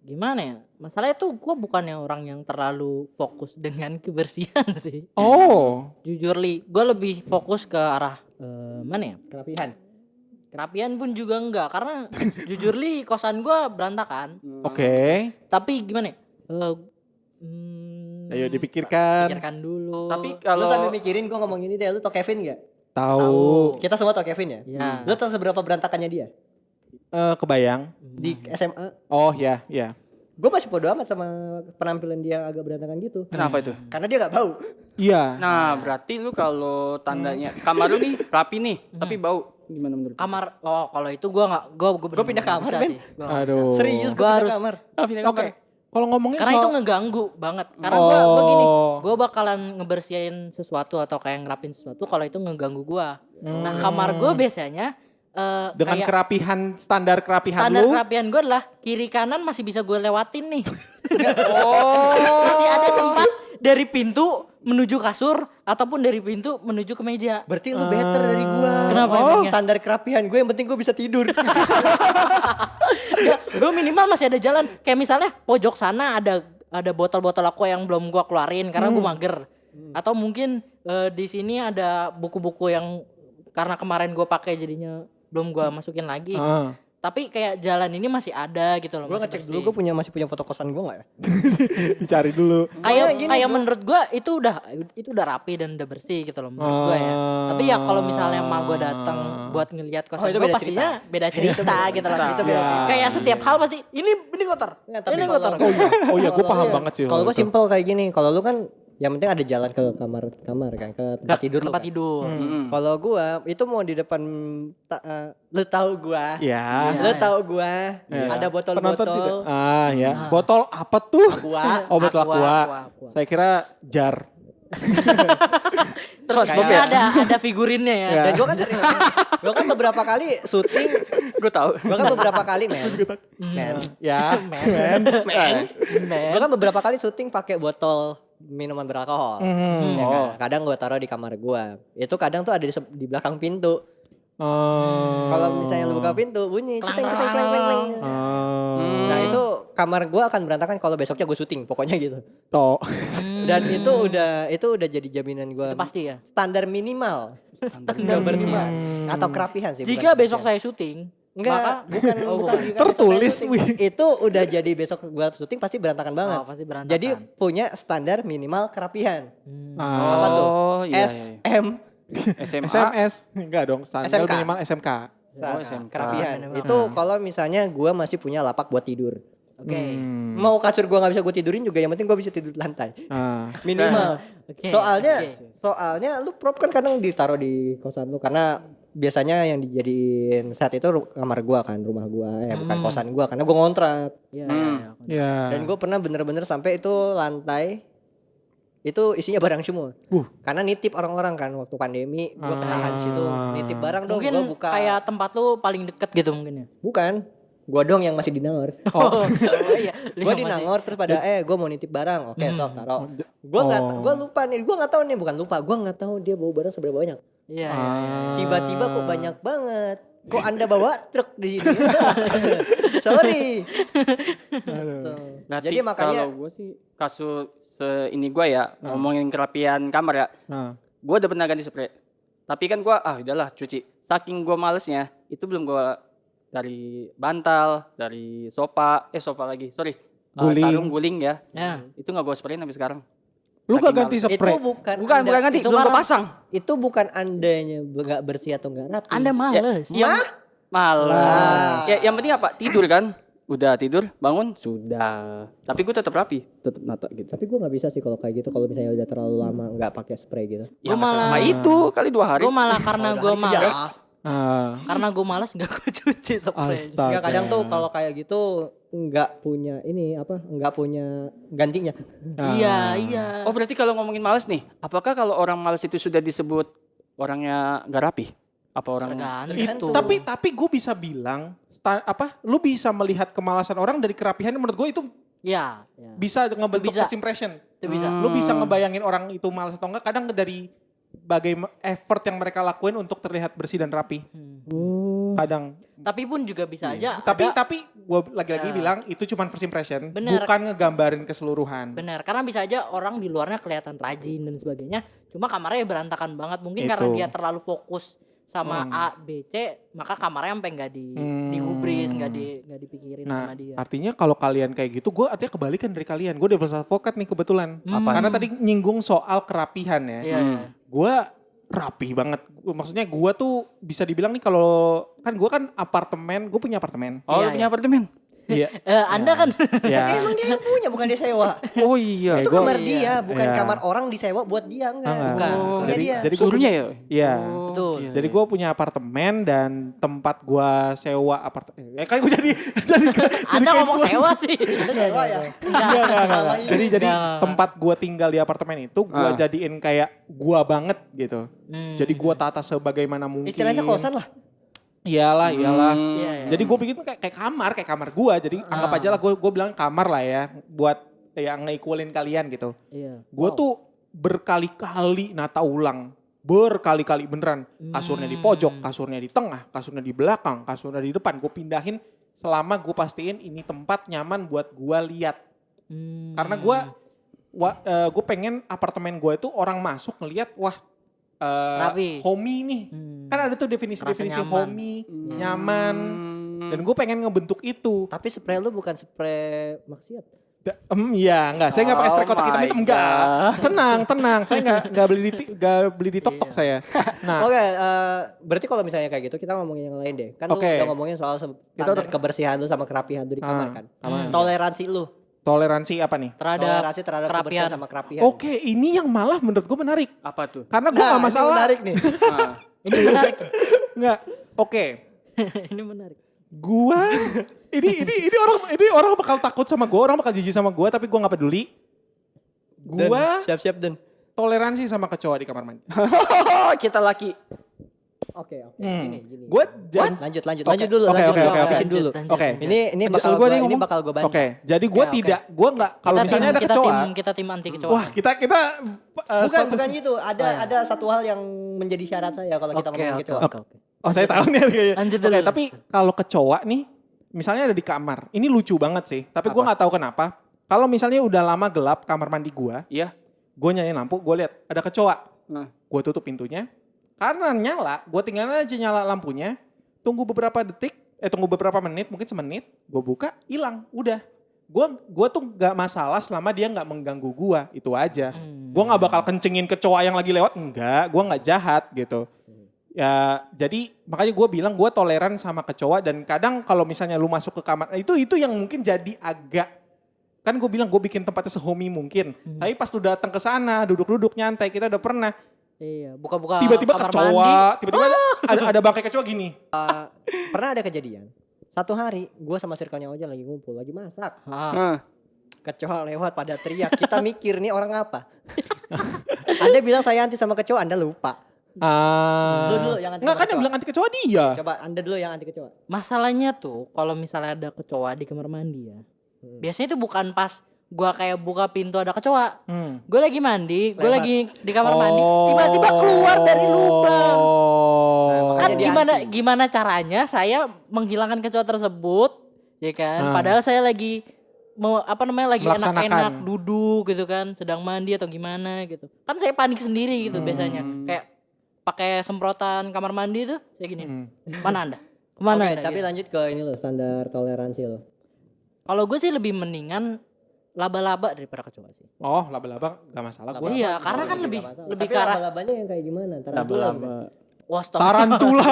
gimana ya? Masalahnya tuh gua bukannya orang yang terlalu fokus dengan kebersihan sih. Oh. Jujur Li, gua lebih fokus ke arah mana ya? Kerapihan. Kerapian pun juga enggak karena jujur Li kosan gua berantakan. Oke. Tapi gimana ya? Ayo dipikirkan. Pikirkan dulu. Tapi Lu kalau sambil mikirin gua ngomong ini deh, lu tau Kevin gak? Tahu. Kita semua tau Kevin ya? Ya. Lu tau seberapa berantakannya dia? Kebayang. Di SMA. Oh ya, ya. Gue masih bodo amat sama penampilan dia yang agak berantakan gitu. kenapa itu? Karena dia gak bau. Iya. Nah, berarti lu kalau tandanya kamar lu nih rapi nih, tapi bau gimana menurut lu? Kamar kalau itu gua enggak Gua pindah kamar, Ben. Aduh. Serius gue Gua pindah harus- kamar. Ah, pindah Oke. kamar. Kalau ngomongin Karena itu soal ngeganggu banget. Karena gua gini, Oh. gua bakalan ngebersihin sesuatu atau kayak ngerapin sesuatu kalau itu ngeganggu gua. Nah, kamar gua biasanya dengan kayak kerapihan standar kerapihan standar lu. kerapian gua adalah kiri kanan masih bisa gue lewatin nih. Masih ada tempat dari pintu menuju kasur ataupun dari pintu menuju ke meja. Berarti lu better dari gua. Kenapa Oh, emangnya? standar kerapihan gue yang penting gue bisa tidur. Gue minimal masih ada jalan. Kayak misalnya pojok sana ada botol-botol aku yang belum gua keluarin karena gua mager. Atau mungkin di sini ada buku-buku yang karena kemarin gua pakai jadinya belum gua masukin lagi. tapi kayak jalan ini masih ada gitu loh. Gue masih ngecek bersih. dulu gue masih punya foto kosan gue gak ya? Dicari dulu. Kayak menurut gua itu udah rapi dan udah bersih gitu loh menurut gua ya. Tapi ya kalau misalnya emak gua datang buat ngelihat kosan itu gua beda pastinya beda cerita gitu loh. Itu beda cerita. Kayak setiap hal pasti ini kotor. Nggak, tapi Ini kalau- kotor. Oh iya, gue paham banget sih. Kalau gue itu. simple kayak gini, kalau lu kan yang penting ada jalan ke kamar kan, ke tempat tidur lu. Tempat kan. tidur. Kalau gua itu mau di depan lu tahu gua. Ya. Lu tahu gua ada Penonton tidak? botol-botol Ya. Botol apa tuh? gua. Oh, botol aqua. Aqua. Saya kira jar. Terus Kayak- ada figurinnya ya. Ya. Dan gua kan sering gua kan beberapa kali syuting, Gue tahu. gua kan beberapa kali men. Ya. Men. Gua kan beberapa kali syuting pakai botol minuman beralkohol. Ya kan? Kadang gua taruh di kamar gua. Itu kadang tuh ada di belakang pintu. Kalau misalnya lu buka pintu bunyi ceteng ceteng kleng kleng kleng. Nah itu kamar gua akan berantakan kalau besoknya gue syuting pokoknya gitu. Toh. Dan itu udah jadi jaminan gua Itu pasti ya. standar minimal. Standar minimal atau kerapihan sih. Jika bukan besok kebersihan. saya syuting, Enggak, bukan Oh, bukan bukan. jika Tertulis, besok saya syuting. Itu udah jadi besok gua syuting pasti berantakan banget. Oh, pasti berantakan. Jadi punya standar minimal kerapihan. Ah. Apa tuh? iya, SM SMA. SMS. Enggak dong, standar SMK. minimal SMK. SMK. kerapihan. Minimal. Itu kalau misalnya gua masih punya lapak buat tidur. oke. Mau kasur gua nggak bisa gua tidurin juga yang penting gua bisa tidur di lantai. Ah. Minimal. Oke, Soalnya lu prop kan kadang ditaruh di kosan lu karena biasanya yang dijadiin saat itu kamar gua kan, rumah gua bukan kosan gua karena gua ngontrak. Iya. Ya. Dan gua pernah bener-bener sampai itu lantai itu isinya barang semua. Karena nitip orang-orang kan waktu pandemi gua kenalan situ nitip barang dong Mungkin gua buka. kayak tempat lu paling deket gitu mungkin ya. Bukan. Gua dong yang masih di Nangor. Oh, iya. Gua di Nangor terus pada gua mau nitip barang. Oke, sok taruh. Gua lupa nih, gua enggak tahu nih, bukan lupa. Gua enggak tahu dia bawa barang seberapa banyak. Iya. Tiba-tiba kok banyak banget. Kok Anda bawa truk di sini? Sorry. Gitu. Berarti Jadi makanya kalau gue sih kasus ini gue ya ngomongin kerapian kamar ya. Nah. Gue udah pernah ganti spray. Tapi kan gue udahlah cuci. Saking gue malesnya itu belum gue dari bantal, dari sofa lagi. Sorry. Guling. Sarung guling ya. Ya. Itu nggak gue sprayin sampai sekarang. Lu gak Saking ganti males. spray? itu bukan Bukan ganti, itu belum gue karena- pasang. itu bukan andanya nggak bersih atau nggak rapi. Anda males. Ya, malas. Ya, yang penting apa? Tidur kan. Udah tidur, bangun, sudah. Tapi gue tetap rapi, tetap nata gitu. Tapi gue nggak bisa sih kalau kayak gitu. Kalau misalnya udah terlalu lama nggak pakai spray gitu. Ya Gua malah- malah itu kali 2 hari. Gue malah karena gue males. Ah. Karena gue males nggak gue cuci spray. Astaga. Nggak, kadang tuh kalau kayak gitu nggak punya ini apa? Nggak punya gantinya. Iya. Oh berarti kalau ngomongin males nih, apakah kalau orang males itu sudah disebut orangnya nggak rapi? Apa orang Tergantung. Tapi gue bisa bilang lu bisa melihat kemalasan orang dari kerapihan. Menurut gue itu Ya. bisa ngebentuk Bisa. first impression. Itu bisa. Lu bisa ngebayangin orang itu malas atau enggak kadang dari effort yang mereka lakuin untuk terlihat bersih dan rapi. Kadang. Tapi pun juga bisa aja. Tapi gue lagi-lagi bilang itu cuma first impression, Bener. bukan ngegambarin keseluruhan. Benar, karena bisa aja orang di luarnya kelihatan rajin dan sebagainya, cuma kamarnya berantakan banget. Mungkin Itu. karena dia terlalu fokus sama A, B, C, maka kamarnya sampai nggak digubris, nggak dipikirin Nah, sama dia. artinya kalau kalian kayak gitu, gue artinya kebalikan dari kalian. Gue devil's advocate nih kebetulan. Karena tadi nyinggung soal kerapihan ya. Iya. Gue rapi banget. Maksudnya gue tuh bisa dibilang nih kalau kan gue kan apartemen, gue punya apartemen. Oh, Iya, lu punya apartemen? Iya. Anda kan Ya. Emang dia yang punya bukan dia sewa. Oh iya. Itu gua- kamar dia, bukan Iya. kamar orang disewa buat dia enggak. Enggak. Bukan. Punya dia. Jadi gue Suruhnya ya? Iya. betul. Jadi gue punya apartemen dan tempat gue sewa apartemen. Kan gue jadi Anda ngomong sewa sih. Dia sewa ya. Enggak. Jadi Enggak. tempat gue tinggal di apartemen itu gue jadiin kayak gue banget gitu. Jadi gue tata sebagaimana mungkin. Istilahnya kosan lah. Iyalah. Iya. Jadi gue bikin kayak kamar gue. Jadi anggap aja lah gue bilang kamar lah ya buat yang nge-equalin kalian gitu. Iya. Gue tuh berkali-kali nata ulang. Berkali-kali beneran. Kasurnya di pojok, kasurnya di tengah, kasurnya di belakang, kasurnya di depan. Gue pindahin selama gue pastiin ini tempat nyaman buat gue lihat. Karena gue pengen apartemen gue itu orang masuk ngelihat wah Rapi. homey nih. Kan ada tuh definisi-definisi Rasa nyaman. homey, nyaman, Dan gue pengen ngebentuk itu. Tapi spray lu bukan spray maksiat. Iya, enggak. Saya enggak pakai spray kotak hitam my itu, enggak. Tenang. Saya enggak beli di tok saya. Nah, Oke, berarti kalau misalnya kayak gitu kita ngomongin yang lain deh. Kan lu Oke. udah ngomongin soal standar kebersihan lu sama kerapihan lu di kamar kan. Toleransi lu. toleransi apa nih? Toleransi terhadap kerapian. kebersihan sama kerapihan. Oke, ini yang malah menurut gue menarik. Apa tuh? Karena gue Nah, gak ini masalah. menarik nih. Nah, Ini menarik. Enggak. Oke. Ini menarik. Gua ini orang bakal takut sama gue, orang bakal jijik sama gue, tapi gue nggak peduli. Gua Siap-siap Den. toleransi sama kecoa di kamar mandi. kita laki. Oke. Gini. Gue Lanjut Oke, dulu. oke, lanjut oke, dulu, oke. habisin dulu. Oke. Ini Kesel bakal gua gua nih ini ngomong. bakal gue bantu. Oke, jadi gue Oke. tidak, gue nggak kalau misalnya ada kecoa. Kita tim anti kecoa. Wah, kita Bukan gitu. Ada satu hal yang menjadi syarat saya kalau kita ngomongin gitu. Oke. Oh, saya tahu nih kayaknya. Lanjut Oke, dulu. tapi kalau kecoa nih, misalnya ada di kamar, ini lucu banget sih. Tapi gue nggak tahu kenapa. Kalau misalnya udah lama gelap kamar mandi gue Iya. nyalain lampu, gue lihat ada kecoa. Nah, Gue tutup pintunya. Karena nyala, gue tinggal aja nyala lampunya. Tunggu beberapa menit, mungkin semenit. Gue buka, hilang, udah. Gue tuh gak masalah selama dia gak mengganggu gue, itu aja. Gue gak bakal kencengin kecoa yang lagi lewat, enggak. Gue gak jahat gitu. Ya, jadi makanya gue bilang gue toleran sama kecoa. Dan kadang kalau misalnya lu masuk ke kamar, itu yang mungkin jadi agak, kan gue bilang gue bikin tempatnya sehomey mungkin. Tapi pas lu datang ke sana, duduk-duduk nyantai, kita udah pernah. Iya, buka-buka Tiba-tiba kamar kecoa, mandi. tiba-tiba ada bangkai kecoa gini. Pernah ada kejadian. Satu hari gue sama circle-nya Ojan lagi ngumpul, lagi masak. Ah. Kecoa lewat pada teriak. Kita mikir nih orang apa? Anda bilang saya anti sama kecoa, Anda lupa. Lu dulu yang anti Enggak, sama kan yang kecoa. bilang anti kecoa dia. Coba Anda dulu yang anti kecoa. Masalahnya tuh kalau misalnya ada kecoa di kamar mandi ya. Biasanya itu bukan pas gua kayak buka pintu ada kecoa. Gue lagi mandi, gue Lewat. lagi di kamar mandi, tiba-tiba keluar dari lubang. Nah, Kan makanya dia gimana caranya saya menghilangkan kecoa tersebut, ya kan? Padahal saya lagi lagi Melaksanakan. enak-enak duduk gitu kan, sedang mandi atau gimana gitu. Kan saya panik sendiri gitu biasanya. Kayak pakai semprotan kamar mandi tuh saya gini. Mana Anda? Kemana Oke, Anda? tapi Gitu. lanjut ke ini loh, standar toleransi lo. Kalau gue sih lebih mendingan laba-laba daripada kecoa sih. Oh, laba-laba gak masalah gue. Iya, karena kan lebih Tapi ke arah laba-labanya yang kayak gimana? Tarantula. wah stop. Tarantula.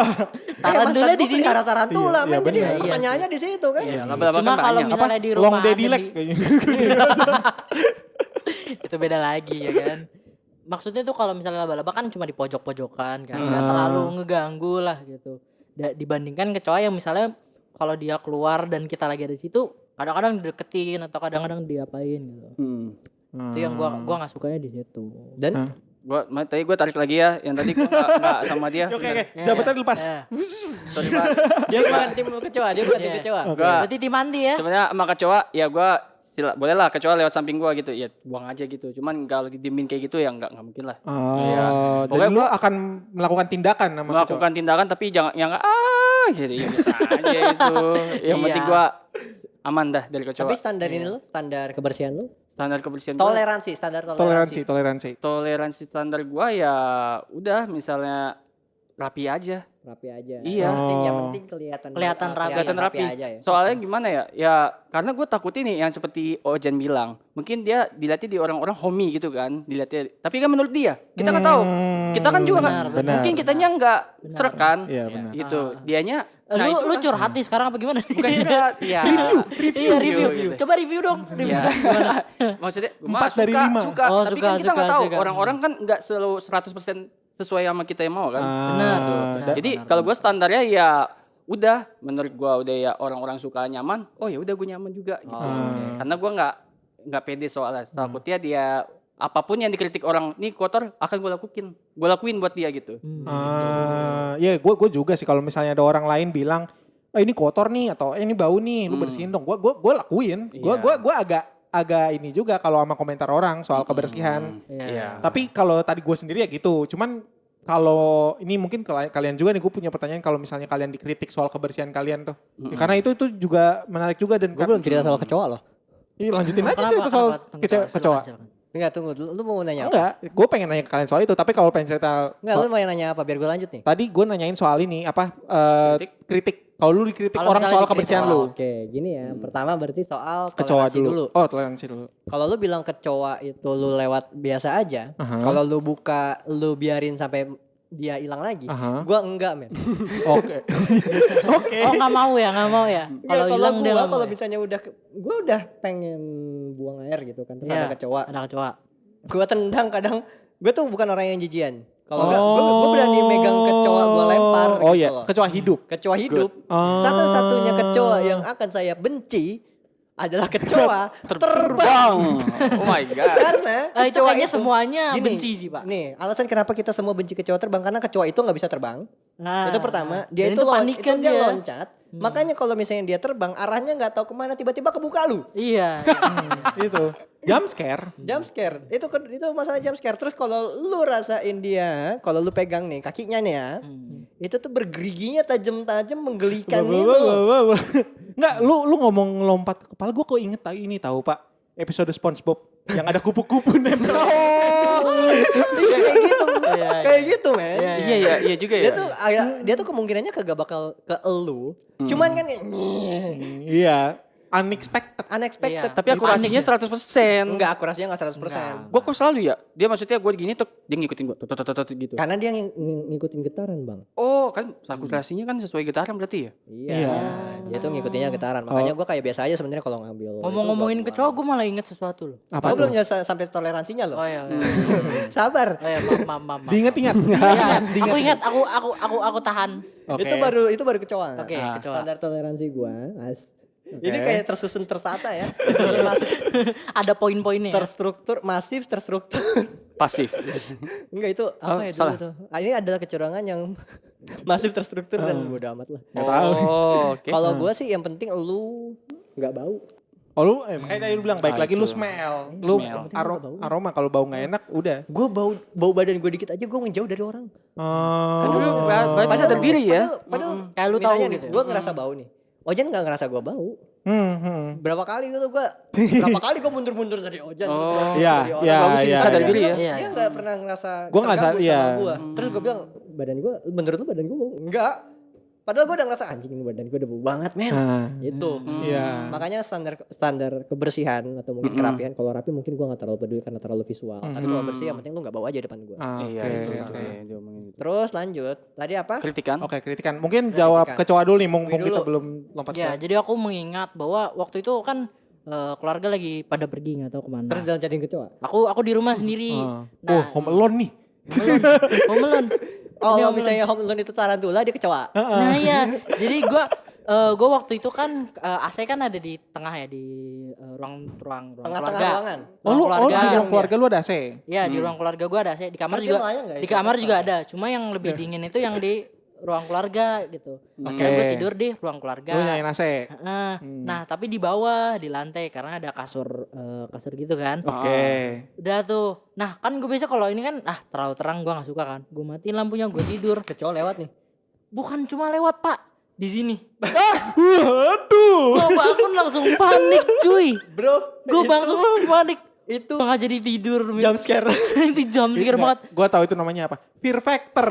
Tarantula di sini. Pelihara tarantula, Iya, men. Jadi bener. pertanyaannya di situ kan. Iya sih. laba-laba Cuma kan kalau banyak. misalnya di rumah Long daddy ada leg di- kayaknya. itu beda lagi ya kan. Maksudnya tuh kalau misalnya laba-laba kan cuma di pojok-pojokan kan, nggak terlalu ngeganggu lah gitu. Dibandingkan kecoa yang misalnya kalau dia keluar dan kita lagi ada di situ, kadang-kadang dideketin atau kadang-kadang diapain gitu. Itu yang gua nggak sukanya di situ. Dan Tadi gue tarik lagi ya, yang tadi gue nggak sama dia. Oke, Ya, jabatan ya, lepas. ya. Sorry banget. dia bukan tim kecoa, dia bukan tim Iya. kecoa. Berarti tim mandi ya? Sebenarnya sama kecoa, ya gue boleh lah kecoa lewat samping gue gitu, ya buang aja gitu. Cuman kalau didiemin kayak gitu ya nggak mungkin lah. Iya. Jadi Pokoknya lu gua akan melakukan tindakan sama kecoa. melakukan tindakan tapi jangan yang gitu, ya bisa aja itu. Yang Iya. penting gue aman dah dari kecoa. Tapi standar ini lo, standar kebersihan lo, Standar kebersihan gua- toleransi, standar toleransi. toleransi standar gue ya udah misalnya rapi aja. Rapi aja. Iya. Yang penting kelihatan rapi. Kelihatan rapi. aja ya. Soalnya gimana ya? Ya karena gue takut ini yang seperti Ojan bilang. Mungkin dia dilihatnya di orang-orang homey gitu kan. Dilihatnya. Tapi kan menurut dia. Kita nggak tahu. Kita kan juga Benar, kan. Mungkin kitanya nggak serak kan. Iya, benar. Gitu. Dianya. Lu curhat nih sekarang apa gimana? Bukan juga. Ya. Iya review. gitu. Coba review dong. Review Ya. dong. Gimana? Maksudnya gue 4 dari 5. suka. Oh, Tapi suka, kan kita nggak suka, tahu. suka. Orang-orang kan nggak selalu 100% sesuai sama kita yang mau kan. Benar. Jadi kalau gue standarnya ya udah menurut gue udah ya orang-orang suka nyaman, oh ya udah gue nyaman juga gitu. Karena gue nggak pede soalnya takutnya dia apapun yang dikritik orang ini kotor akan gue lakuin buat dia gitu. Ya gue juga sih kalau misalnya ada orang lain bilang, ini kotor nih atau ini bau nih, lu bersihin dong. Gue lakuin. Gue agak ini juga kalau sama komentar orang soal kebersihan. Iya. Tapi kalau tadi gue sendiri ya gitu. Cuman kalau ini mungkin kalian juga nih, gue punya pertanyaan kalau misalnya kalian dikritik soal kebersihan kalian tuh. Ya, karena itu juga menarik juga dan Gue belum cerita soal kecoa loh. Iya, lanjutin aja Kenapa? cerita soal Kenapa? kecoa. Silakan. Enggak, tunggu. Lu mau nanya apa? Enggak, gue pengen nanya ke kalian soal itu. Tapi kalau pengen cerita Enggak, lu mau nanya apa? Biar gue lanjut nih. tadi gue nanyain soal ini apa kritik. Kalau lu dikritik Kalau orang misalnya soal dikritik kebersihan Oh, lu. Oke, gini ya. Pertama berarti soal Kecoa toleransi dulu. Oh, toleransi dulu. Kalau lu bilang kecoa itu lu lewat biasa aja. Aha. Kalau lu buka, lu biarin sampai dia hilang lagi. Aha. Gua enggak, men. Oke. Oke. Oh nggak mau ya. Kalau hilang dia nggak mau kalau ya? misalnya gua udah pengen buang air gitu kan. Terus Iya, ada kecoa. Ada kecoa. Gua tendang kadang. Gua tuh bukan orang yang jijian. Kalau enggak, gua berani megang kecoa, gua lempar Oh gitu iya, loh. kecoa hidup. Kecoa hidup. Ah. Satu-satunya kecoa yang akan saya benci adalah kecoa terbang. Oh my god. Karena Itu kecoa kayaknya itu- semuanya gini, benci sih, Pak. Nih, alasan kenapa kita semua benci kecoa terbang karena kecoa itu nggak bisa terbang. Nah, Itu pertama, dia dan itu, panikan dia dia. loncat. Makanya kalau misalnya dia terbang, arahnya nggak tahu kemana, tiba-tiba kebuka lu. Iya. Itu. Jump scare. Jump scare. Itu masalah jump scare. Terus kalau lu rasain dia, kalau lu pegang nih kakinya nih ya, itu tuh bergeriginya tajam-tajam menggelikan itu. Enggak, lu ngomong lompat ke kepala gue kok inget ini tahu Pak. Episode SpongeBob yang ada kupu-kupu nempel. Iya, kayak gitu. Iya, Kayak gitu, men. Iya juga ya. Dia tuh kemungkinannya kagak bakal ke elu. Cuman kan Iya, unexpected. unexpected. Tapi akurasinya 100%. Enggak, akurasinya enggak 100%. Gue kok selalu ya. Dia maksudnya gue gini tuh dia ngikutin gue gitu. Karena dia ngikutin getaran, Bang. Oh kan akurasinya kan sesuai getaran berarti ya. Iya. Dia tuh ngikutinnya getaran. Makanya gue kayak biasa aja sebenarnya kalau ngambil. Ngomong-ngomongin kecoa gue malah inget sesuatu loh. Apa Belum tuh? sampai toleransinya loh. Oh iya. Sabar. Oh iya, maaf. Diingat-ingat. Iya, aku ingat, aku tahan. Oke. Itu baru kecoa. Oke, kecoa. Standar toleransi gue. Oke. Ini kayak tersusun tertata ya. Tersusun masif, Ada poin-poinnya. terstruktur, masif, terstruktur. Pasif. Enggak itu apa ya dulu salah. tuh. Ini adalah kecurangan yang masif, terstruktur dan bodo amat lah. Oh oke. Kalau gue sih yang penting lu nggak bau. Oh lu, makanya tadi lu bilang baik lagi lu itu. smell. Lu Smell. aroma kalau bau nggak enak udah. Gue bau badan gue dikit aja gue ngejauh dari orang. Lu berarti sadar diri ya. Padahal Kayak lu tahu misalnya nih, gitu ya. gue ngerasa bau nih. Ojan nggak ngerasa gue bau. Berapa kali gue mundur-mundur dari Ojan. Oh. Iya, iya, Bagus sih, iya. sadar Dia diri bilang, ya. Iya. Dia nggak pernah ngerasa Gua nggak terganggu sadar, iya. sama gue. Terus gue bilang menurut lu badan gue bau? Enggak. Padahal gue udah ngerasa anjing ini badan gue udah bau banget men. Gitu. Iya. Makanya standar kebersihan atau mungkin kerapihan. Kalau rapi mungkin gue nggak terlalu peduli karena terlalu visual. Tapi kalau bersih yang penting lu nggak bau aja depan gue. Iya Oke. itu. Oke. Dia omongin gitu. Terus lanjut. Tadi apa? Kritikan. Oke, kritikan. Mungkin jawab kecoa dulu nih, mumpung dulu. kita belum lompat Ya, ke. jadi aku mengingat bahwa waktu itu kan keluarga lagi pada pergi nggak tahu kemana. Terus jalan jadiin kecoa. Aku di rumah sendiri. Oh, Home Alone nih. Home Alone. Oh, Ini kalau Home misalnya home alone itu tarantula dia kecoa. Nah iya, jadi gua waktu itu kan AC kan ada di tengah ya di ruang Tengah-tengah keluarga. ruangan. Oh lu, Ruang di keluarga. ruang keluarga lu ada AC? Ya di ruang keluarga gua ada AC, di kamar Terus dia juga. melayang nggak ya? Di kamar juga ada, cuma yang lebih dingin itu yang di ruang keluarga gitu. Akhirnya gue tidur di ruang keluarga. Lu nyalain AC? Heeh. Nah tapi di bawah di lantai karena ada kasur gitu kan. Oke. Udah tuh. Nah kan gue biasa kalau ini kan terlalu terang gue nggak suka kan. Gue matiin lampunya gue tidur. Kecoa lewat nih. Bukan cuma lewat pak, di sini. Waduh. Gue bangun langsung panik cuy. Bro, Gue langsung panik. itu Nggak jadi tidur. jump scare. Itu jam scare banget. Gue tahu itu namanya apa. Fear factor.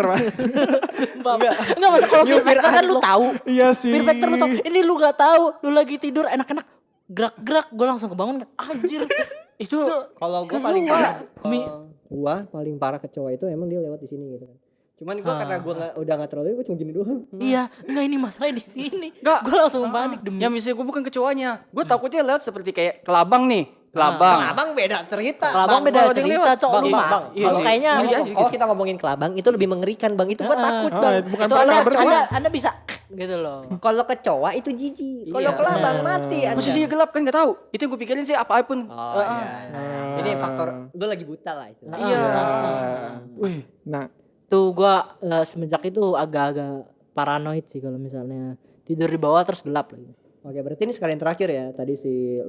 Pak. Enggak masa kalau New fear fear factor kan lu unlock. tahu. Iya sih. Fear factor lu tahu. Ini lu nggak tahu. Lu lagi tidur enak-enak gerak-gerak. Gue langsung kebangun. Anjir. Itu Kalau gue Kecoa. paling parah, gua paling parah kecoa itu emang dia lewat di sini gitu kan. Cuman gua karena gua udah nggak terlalu, gua cuma gini doang. Iya. Enggak ini masalahnya di sini. Enggak. Gue langsung panik demi. yang misalnya gue bukan kecoanya. Gue takutnya lewat seperti kayak kelabang nih. Kelabang. Kelabang beda cerita. Kelabang beda Kalau dia cerita lewat, cok. Bang, Lu bang, mah. bang. Iya Kalau sih. kayaknya Iya, iya. Kalau kita ngomongin kelabang itu lebih mengerikan bang. Itu gua takut bang. Bukan itu pernah anda, bersih. anda bisa gitu loh. Kalau kecoa itu jijik. Kalau Iya. kelabang mati anda. Posisinya gelap kan nggak tahu. Itu yang gue pikirin sih apapun. Oh iya. Ini faktor lu lagi buta lah istilahnya. Iya. Wih. Nah, Tuh gua semenjak itu agak-agak paranoid sih kalau misalnya tidur di bawah terus gelap lagi. Oke, berarti ini sekalian terakhir ya. Tadi si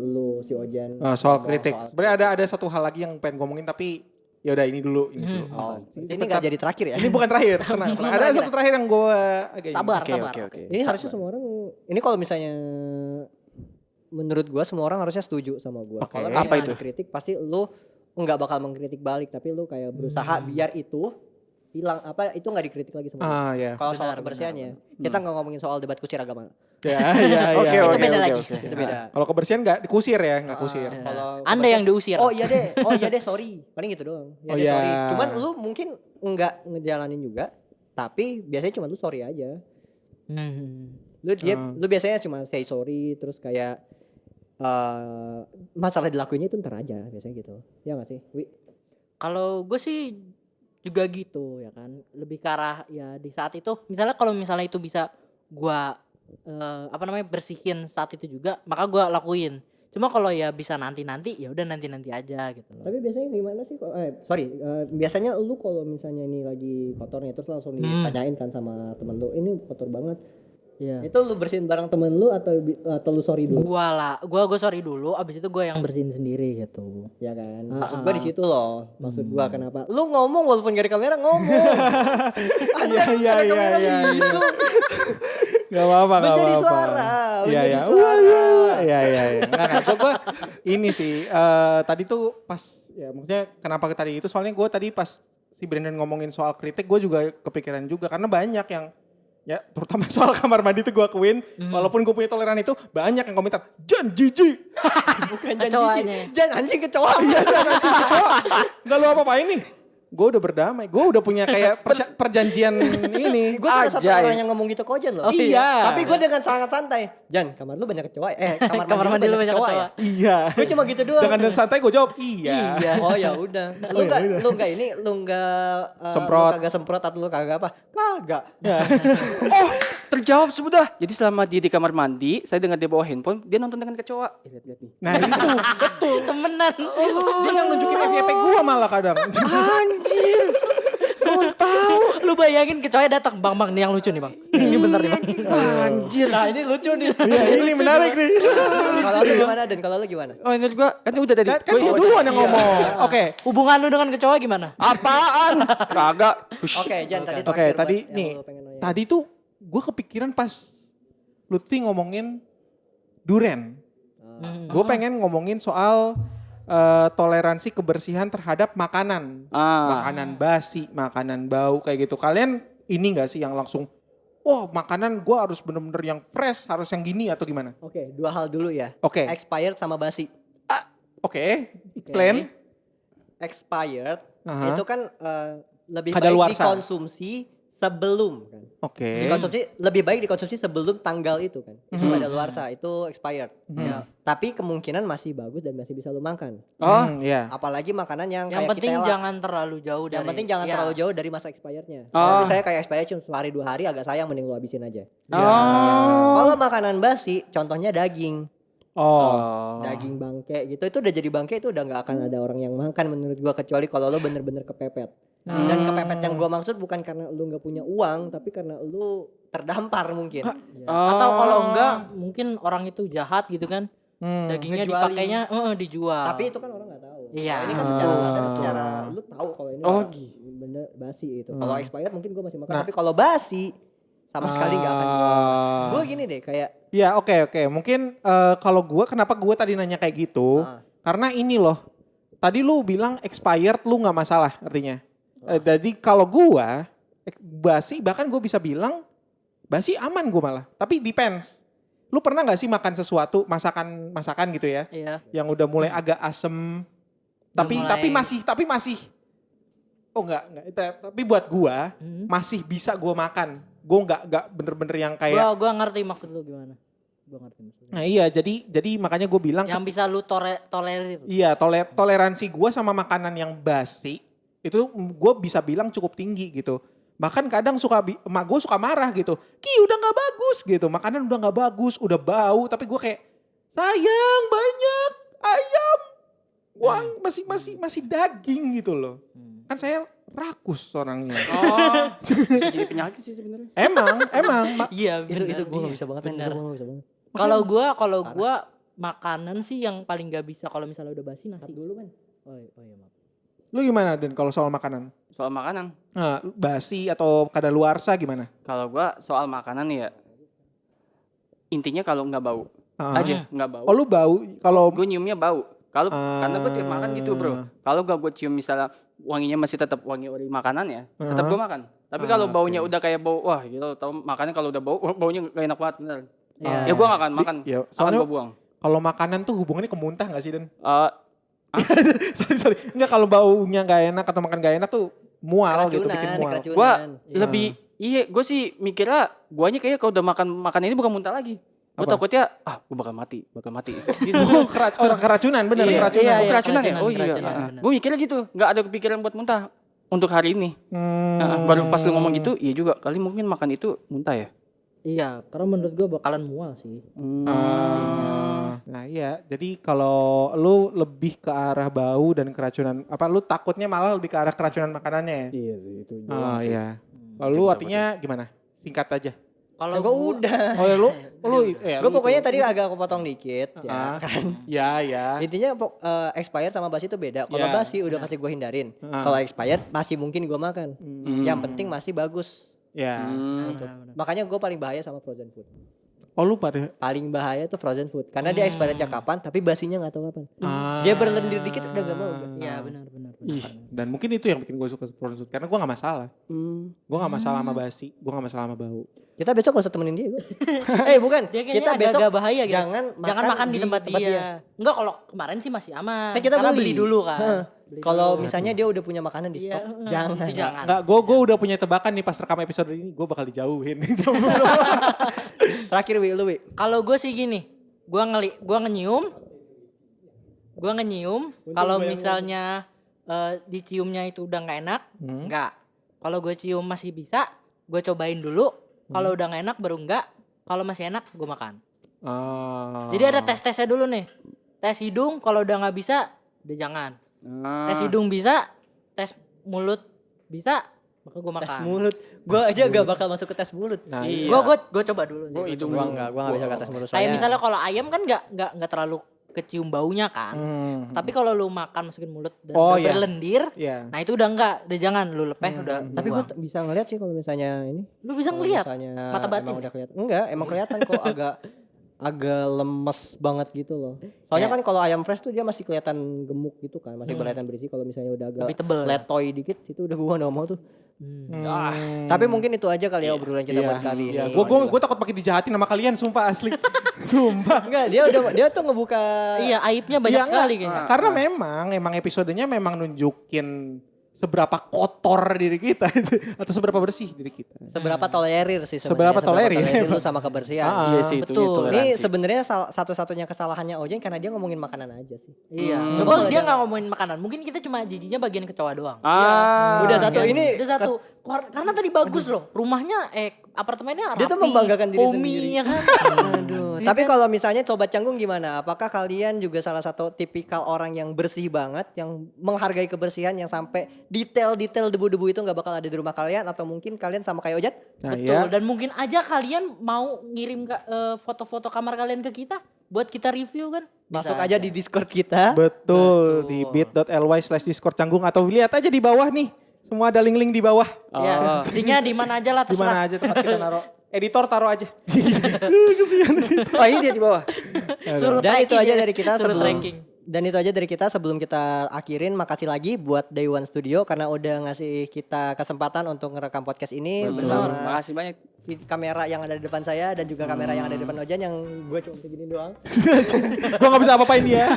Ojan. soal ngomong kritik. Sebenarnya ada satu hal lagi yang pengen ngomongin tapi ya udah ini dulu. Oh, ini nggak jadi terakhir ya? Ini bukan terakhir, tenang. Ada satu terakhir yang gue agak Sabar, Oke, sabar. oke, oke. Ini harusnya semua orang. Ini kalau misalnya menurut gua semua orang harusnya setuju sama gua. Oke. Kalau Apa misalnya itu? dikritik pasti lu nggak bakal mengkritik balik, tapi lu kayak berusaha biar itu hilang itu nggak dikritik lagi sama lu. Iya. Kalau soal Benar, kebersihannya, kita nggak ngomongin soal debat kusir agama. Iya. Oke, Itu oke, beda oke, lagi. oke. Itu beda. Kalau kebersihan nggak dikusir ya, nggak kusir. Kalau Anda yang diusir. oh iya deh sorry, paling gitu doang. Oh, Deh, iya. sorry. Cuman lu mungkin nggak ngejalanin juga, tapi biasanya cuma lu sorry aja. Lu biasanya cuma say sorry, terus kayak masalah dilakuinnya itu ntar aja biasanya gitu. Ya nggak sih? Kalau gue sih juga gitu ya kan, lebih ke arah ya di saat itu misalnya kalau misalnya itu bisa gue bersihin saat itu juga, maka gue lakuin. Cuma kalau ya bisa nanti ya udah nanti aja gitu loh. Tapi biasanya gimana sih? Biasanya lu kalau misalnya ini lagi kotornya terus langsung ditanyain kan sama temen lu, ini kotor banget. Iya. Itu lu bersihin bareng temen lu atau lu sorry dulu? Gue sorry dulu, abis itu gue yang bersihin sendiri gitu. Ya kan. Maksud gua di situ loh. Maksud gua kenapa? Lu ngomong walaupun gak ada kamera ngomong. Iya. Gak apa-apa. Menjadi suara. Iya. Iya. Nggak. So gue ini sih tadi tuh pas ya maksudnya kenapa tadi itu soalnya gue tadi pas si Brandon ngomongin soal kritik gue juga kepikiran juga karena banyak yang ya terutama soal kamar mandi tuh gue akuin walaupun gue punya toleran itu banyak yang komentar Jan jijik. Bukan Jan Kecoanya. jijik. Jan anjing kecoa. Gak lu apa-apain nih. Gue udah berdamai, gue udah punya kayak perjanjian ini. Gue salah satu Aja, orang ya. yang ngomong gitu ke Jan loh. Iya. Tapi gue dengan sangat santai. Jan, kamar lu banyak kecoa. Kamar mandi lu banyak kecoa. ya? Iya. Gue cuma gitu doang. Dengan santai gue jawab iya. Oh ya udah. Lu enggak Semprot. Lu kagak semprot atau lu kagak apa? Kagak. Oh, terjawab sudah. Jadi selama dia di kamar mandi, saya dengar dia bawa handphone, dia nonton dengan kecoa. Lihat nih. Nah itu betul. Temenan. Dia yang nunjukin FYP gue malah kadang. Anjir. Lu bayangin kecoanya datang, bang nih yang lucu nih bang. Ini bentar nih bang. Anjir. Nah ini lucu nih. Iya ini menarik nih. Kalau lu gimana Dan? Kalau lu gimana? Oh, ini gua kan udah tadi. Kan gue duluan yang ngomong. Oke. Hubungan lu dengan kecoa gimana? Apaan? Kagak. Oke, Jan tadi Oke terakhir tadi buat yang nih. lu pengen nanya. Tadi tuh gue kepikiran pas Lutfi ngomongin duren. Gue pengen ngomongin soal toleransi kebersihan terhadap makanan. Makanan basi, makanan bau kayak gitu. Kalian ini gak sih yang langsung, wah makanan gue harus bener-bener yang fresh, harus yang gini atau gimana? Oke, dua hal dulu ya. Oke. Expired sama basi. Oke, iklan. Expired Aha. itu kan lebih Kadaluarsa. baik dikonsumsi sebelum kan. Oke. Lebih baik dikonsumsi sebelum tanggal itu kan. Itu kadaluarsa, itu expired. Ya. Tapi kemungkinan masih bagus dan masih bisa lu makan. Iya. Apalagi makanan yang Yang kayak penting Kitela. jangan terlalu jauh dari. Yang penting jangan ya. terlalu jauh dari masa expirednya. Oh. Saya kayak expired cuma sehari 2 hari agak sayang mending lu habisin aja. Oh. Kalau makanan basi contohnya daging. Oh. Daging bangke gitu itu udah jadi bangke itu udah nggak akan ada orang yang makan menurut gua kecuali kalau lo bener-bener kepepet. Dan kepepet yang gua maksud bukan karena lu nggak punya uang tapi karena lu terdampar mungkin. Ya. Atau kalau enggak mungkin orang itu jahat gitu kan. Dagingnya Ngejualin. dipakainya dijual. Tapi itu kan orang nggak tahu. Iya. Kalau ini kan secara sadar secara lu tahu kalau ini Oh, bener basi itu. Kalau expired mungkin gua masih makan tapi kalau basi sama sekali nggak akan gua gini deh kayak Ya oke. Mungkin kalau gue kenapa gue tadi nanya kayak gitu. Karena ini loh. Tadi lu bilang expired lu gak masalah artinya. Jadi kalau gue basi bahkan gue bisa bilang basi aman gue malah. Tapi depends. Lu pernah gak sih makan sesuatu masakan gitu ya. Iya. Yang udah mulai agak asem. Tapi masih. Oh enggak. Tapi buat gue masih bisa gue makan. Gue nggak bener-bener yang kayak. Gua ngerti maksud lu gimana. Gua ngerti maksud lu. Nah iya jadi makanya gue bilang. Yang bisa lu tolerir. Iya toleransi gue sama makanan yang basi itu gue bisa bilang cukup tinggi gitu. Bahkan kadang emak gue suka marah gitu. Ki udah nggak bagus gitu. Makanan udah nggak bagus, udah bau. Tapi gue kayak sayang banyak ayam. Wang masih daging gitu loh. Kan saya rakus orangnya. Oh. Bisa jadi penyakit sih sebenarnya. Emang. Iya, itu gue gak bisa banget. Benar. Gua nggak bisa banget. Kalau gua makanan sih yang paling gak bisa kalau misalnya udah basi nasi dulu kan. Oh iya maaf. Lu gimana Den kalau soal makanan? Soal makanan. Nah, basi atau kadaluarsa gimana? Kalau gua soal makanan ya intinya kalau nggak bau aja, nggak bau. Oh lu bau kalau Gue nyiumnya bau. Kalau karena gue tiap makan gitu bro. Kalau gak gue cium misalnya wanginya masih tetap wangi dari makanan ya, tetap gue makan. Tapi kalau baunya udah kayak bau, wah gitu, tau makannya kalau udah bau, baunya gak enak banget bener. Ya gue gak akan makan, Ya, akan soalnya gue buang. kalau makanan tuh hubungannya ke muntah gak sih Dan? sorry. Enggak, kalau baunya gak enak atau makan gak enak tuh mual gitu, bikin mual. keracunan. Gue lebih, gue sih mikirnya, guanya kayak kalau udah makan ini bukan muntah lagi. Gue takutnya, gue bakal mati. Gitu. Orang keracunan, bener Iya, keracunan. iya, Keracunan ya? Oh keracunan, iya. bener. Gue mikirnya gitu, gak ada kepikiran buat muntah untuk hari ini. Baru pas lu ngomong gitu, iya juga. Kali mungkin makan itu muntah ya? Iya, karena menurut gue bakalan mual sih. Nah iya, jadi kalau lu lebih ke arah bau dan keracunan, lu takutnya malah lebih ke arah keracunan makanannya ya? Iya sih, itu Oh iya. Kalau lu artinya gimana? Singkat aja. Kalau Gue udah. Oh ya lu Gue pokoknya tadi agak kepotong dikit ya kan. Ya. Intinya expired sama basi itu beda. Kalau Ya. basi udah pasti gue hindarin. Kalau expired masih mungkin gue makan. Yang penting masih bagus. Ya. Gitu. Makanya gue paling bahaya sama frozen food. Oh lu pada. Paling bahaya tuh frozen food. Karena dia expirednya kapan tapi basinya gak tahu kapan. Dia berlendir dikit gak mau. Iya benar. Dan mungkin itu yang bikin gue suka frozen food. Karena gue gak masalah. Gue gak masalah sama basi. Gue gak masalah sama bau. Kita besok gak usah temenin dia. Bukan. Dia kayaknya Kita besok agak bahaya gitu. jangan makan di tempat dia. Enggak, kalau kemarin sih masih aman. Kan kita karena beli. beli dulu kan. Beli Kalau dulu. misalnya dia udah punya makanan di Iya, stok, jangan. itu jangan. Enggak, gue udah punya tebakan nih pas rekam episode ini. Gue bakal dijauhin. Terakhir lu Wi. Kalau gue sih gini, gue ngenyium kalau misalnya diciumnya itu udah nggak enak, nggak. Kalau gue cium masih bisa, gue cobain dulu. Kalau udah nggak enak baru nggak. Kalau masih enak gue makan. Jadi ada tes-tesnya dulu nih. Tes hidung, kalau udah nggak bisa, udah jangan. Tes hidung bisa, tes mulut bisa, maka gue makan. Tes mulut. Gue aja gak bakal masuk ke tes mulut. Nah, Gue coba dulu. Gue sih. itu Gue gak bisa ke tes mulut. Kayak misalnya kalau ayam kan nggak terlalu kecium baunya kan. Tapi kalau lu makan masukin mulut dan udah berlendir, nah itu udah udah jangan lu lepeh udah. Tapi gue bisa ngeliat sih kalau misalnya ini. Lu bisa ngeliat Misalnya mata batin. emang udah kelihatan. Enggak, emang kelihatan kok agak lemes banget gitu loh. Soalnya kan kalau ayam fresh tuh dia masih kelihatan gemuk gitu kan, masih kelihatan berisi. Kalau misalnya udah agak lebih tebel. letoy dikit itu udah gua gak mau tuh. Tapi mungkin itu aja kali ya obrolan kita buat kali ini. Gue takut makin dijahatin sama kalian, sumpah asli. Sumpah. Enggak, dia tuh ngebuka. Iya, aibnya banyak sekali kayaknya. Karena emang episodenya memang nunjukin seberapa kotor diri kita atau seberapa bersih diri kita. Seberapa tolerir sih Seberapa tolerir lu sama kebersihan. Iya sih, itu Betul. Ini sebenarnya satu-satunya kesalahannya Ojen karena dia ngomongin makanan aja sih. Iya. Coba dia nggak ngomongin makanan. Mungkin kita cuma jijinya bagian kecoa doang. Udah satu ini. Udah satu. Karena tadi bagus loh. Rumahnya apartemennya rapi. Dia tuh membanggakan diri sendiri. Ya kan? Aduh. Tapi kalau misalnya Sobat Canggung gimana? Apakah kalian juga salah satu tipikal orang yang bersih banget, yang menghargai kebersihan, yang sampai detail-detail debu-debu itu nggak bakal ada di rumah kalian, atau mungkin kalian sama kayak Ojat? Nah, Betul. Dan mungkin aja kalian mau ngirim foto-foto kamar kalian ke kita buat kita review kan? Masuk aja di Discord kita. Betul, di bit.ly/discord canggung atau lihat aja di bawah nih. Semua ada link-link di bawah. Ya, linknya di mana aja lah Di terserah. mana aja tempat kita naruh. Editor taruh aja. Oh ini dia di bawah. Suruh Dan itu tracking aja ya. dari kita Suruh sebelum tracking. Dan itu aja dari kita sebelum kita akhirin. Makasih lagi buat Day One Studio karena udah ngasih kita kesempatan untuk ngerekam podcast ini bersama Makasih banyak. kamera yang ada di depan saya dan juga kamera yang ada di depan Ojan yang gue cuma segini doang. Gue gak bisa apa-apain dia.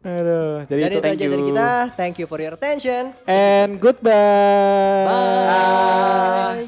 Aduh, jadi Dan itu. itu aja dari kita. Thank you for your attention. And goodbye. Bye.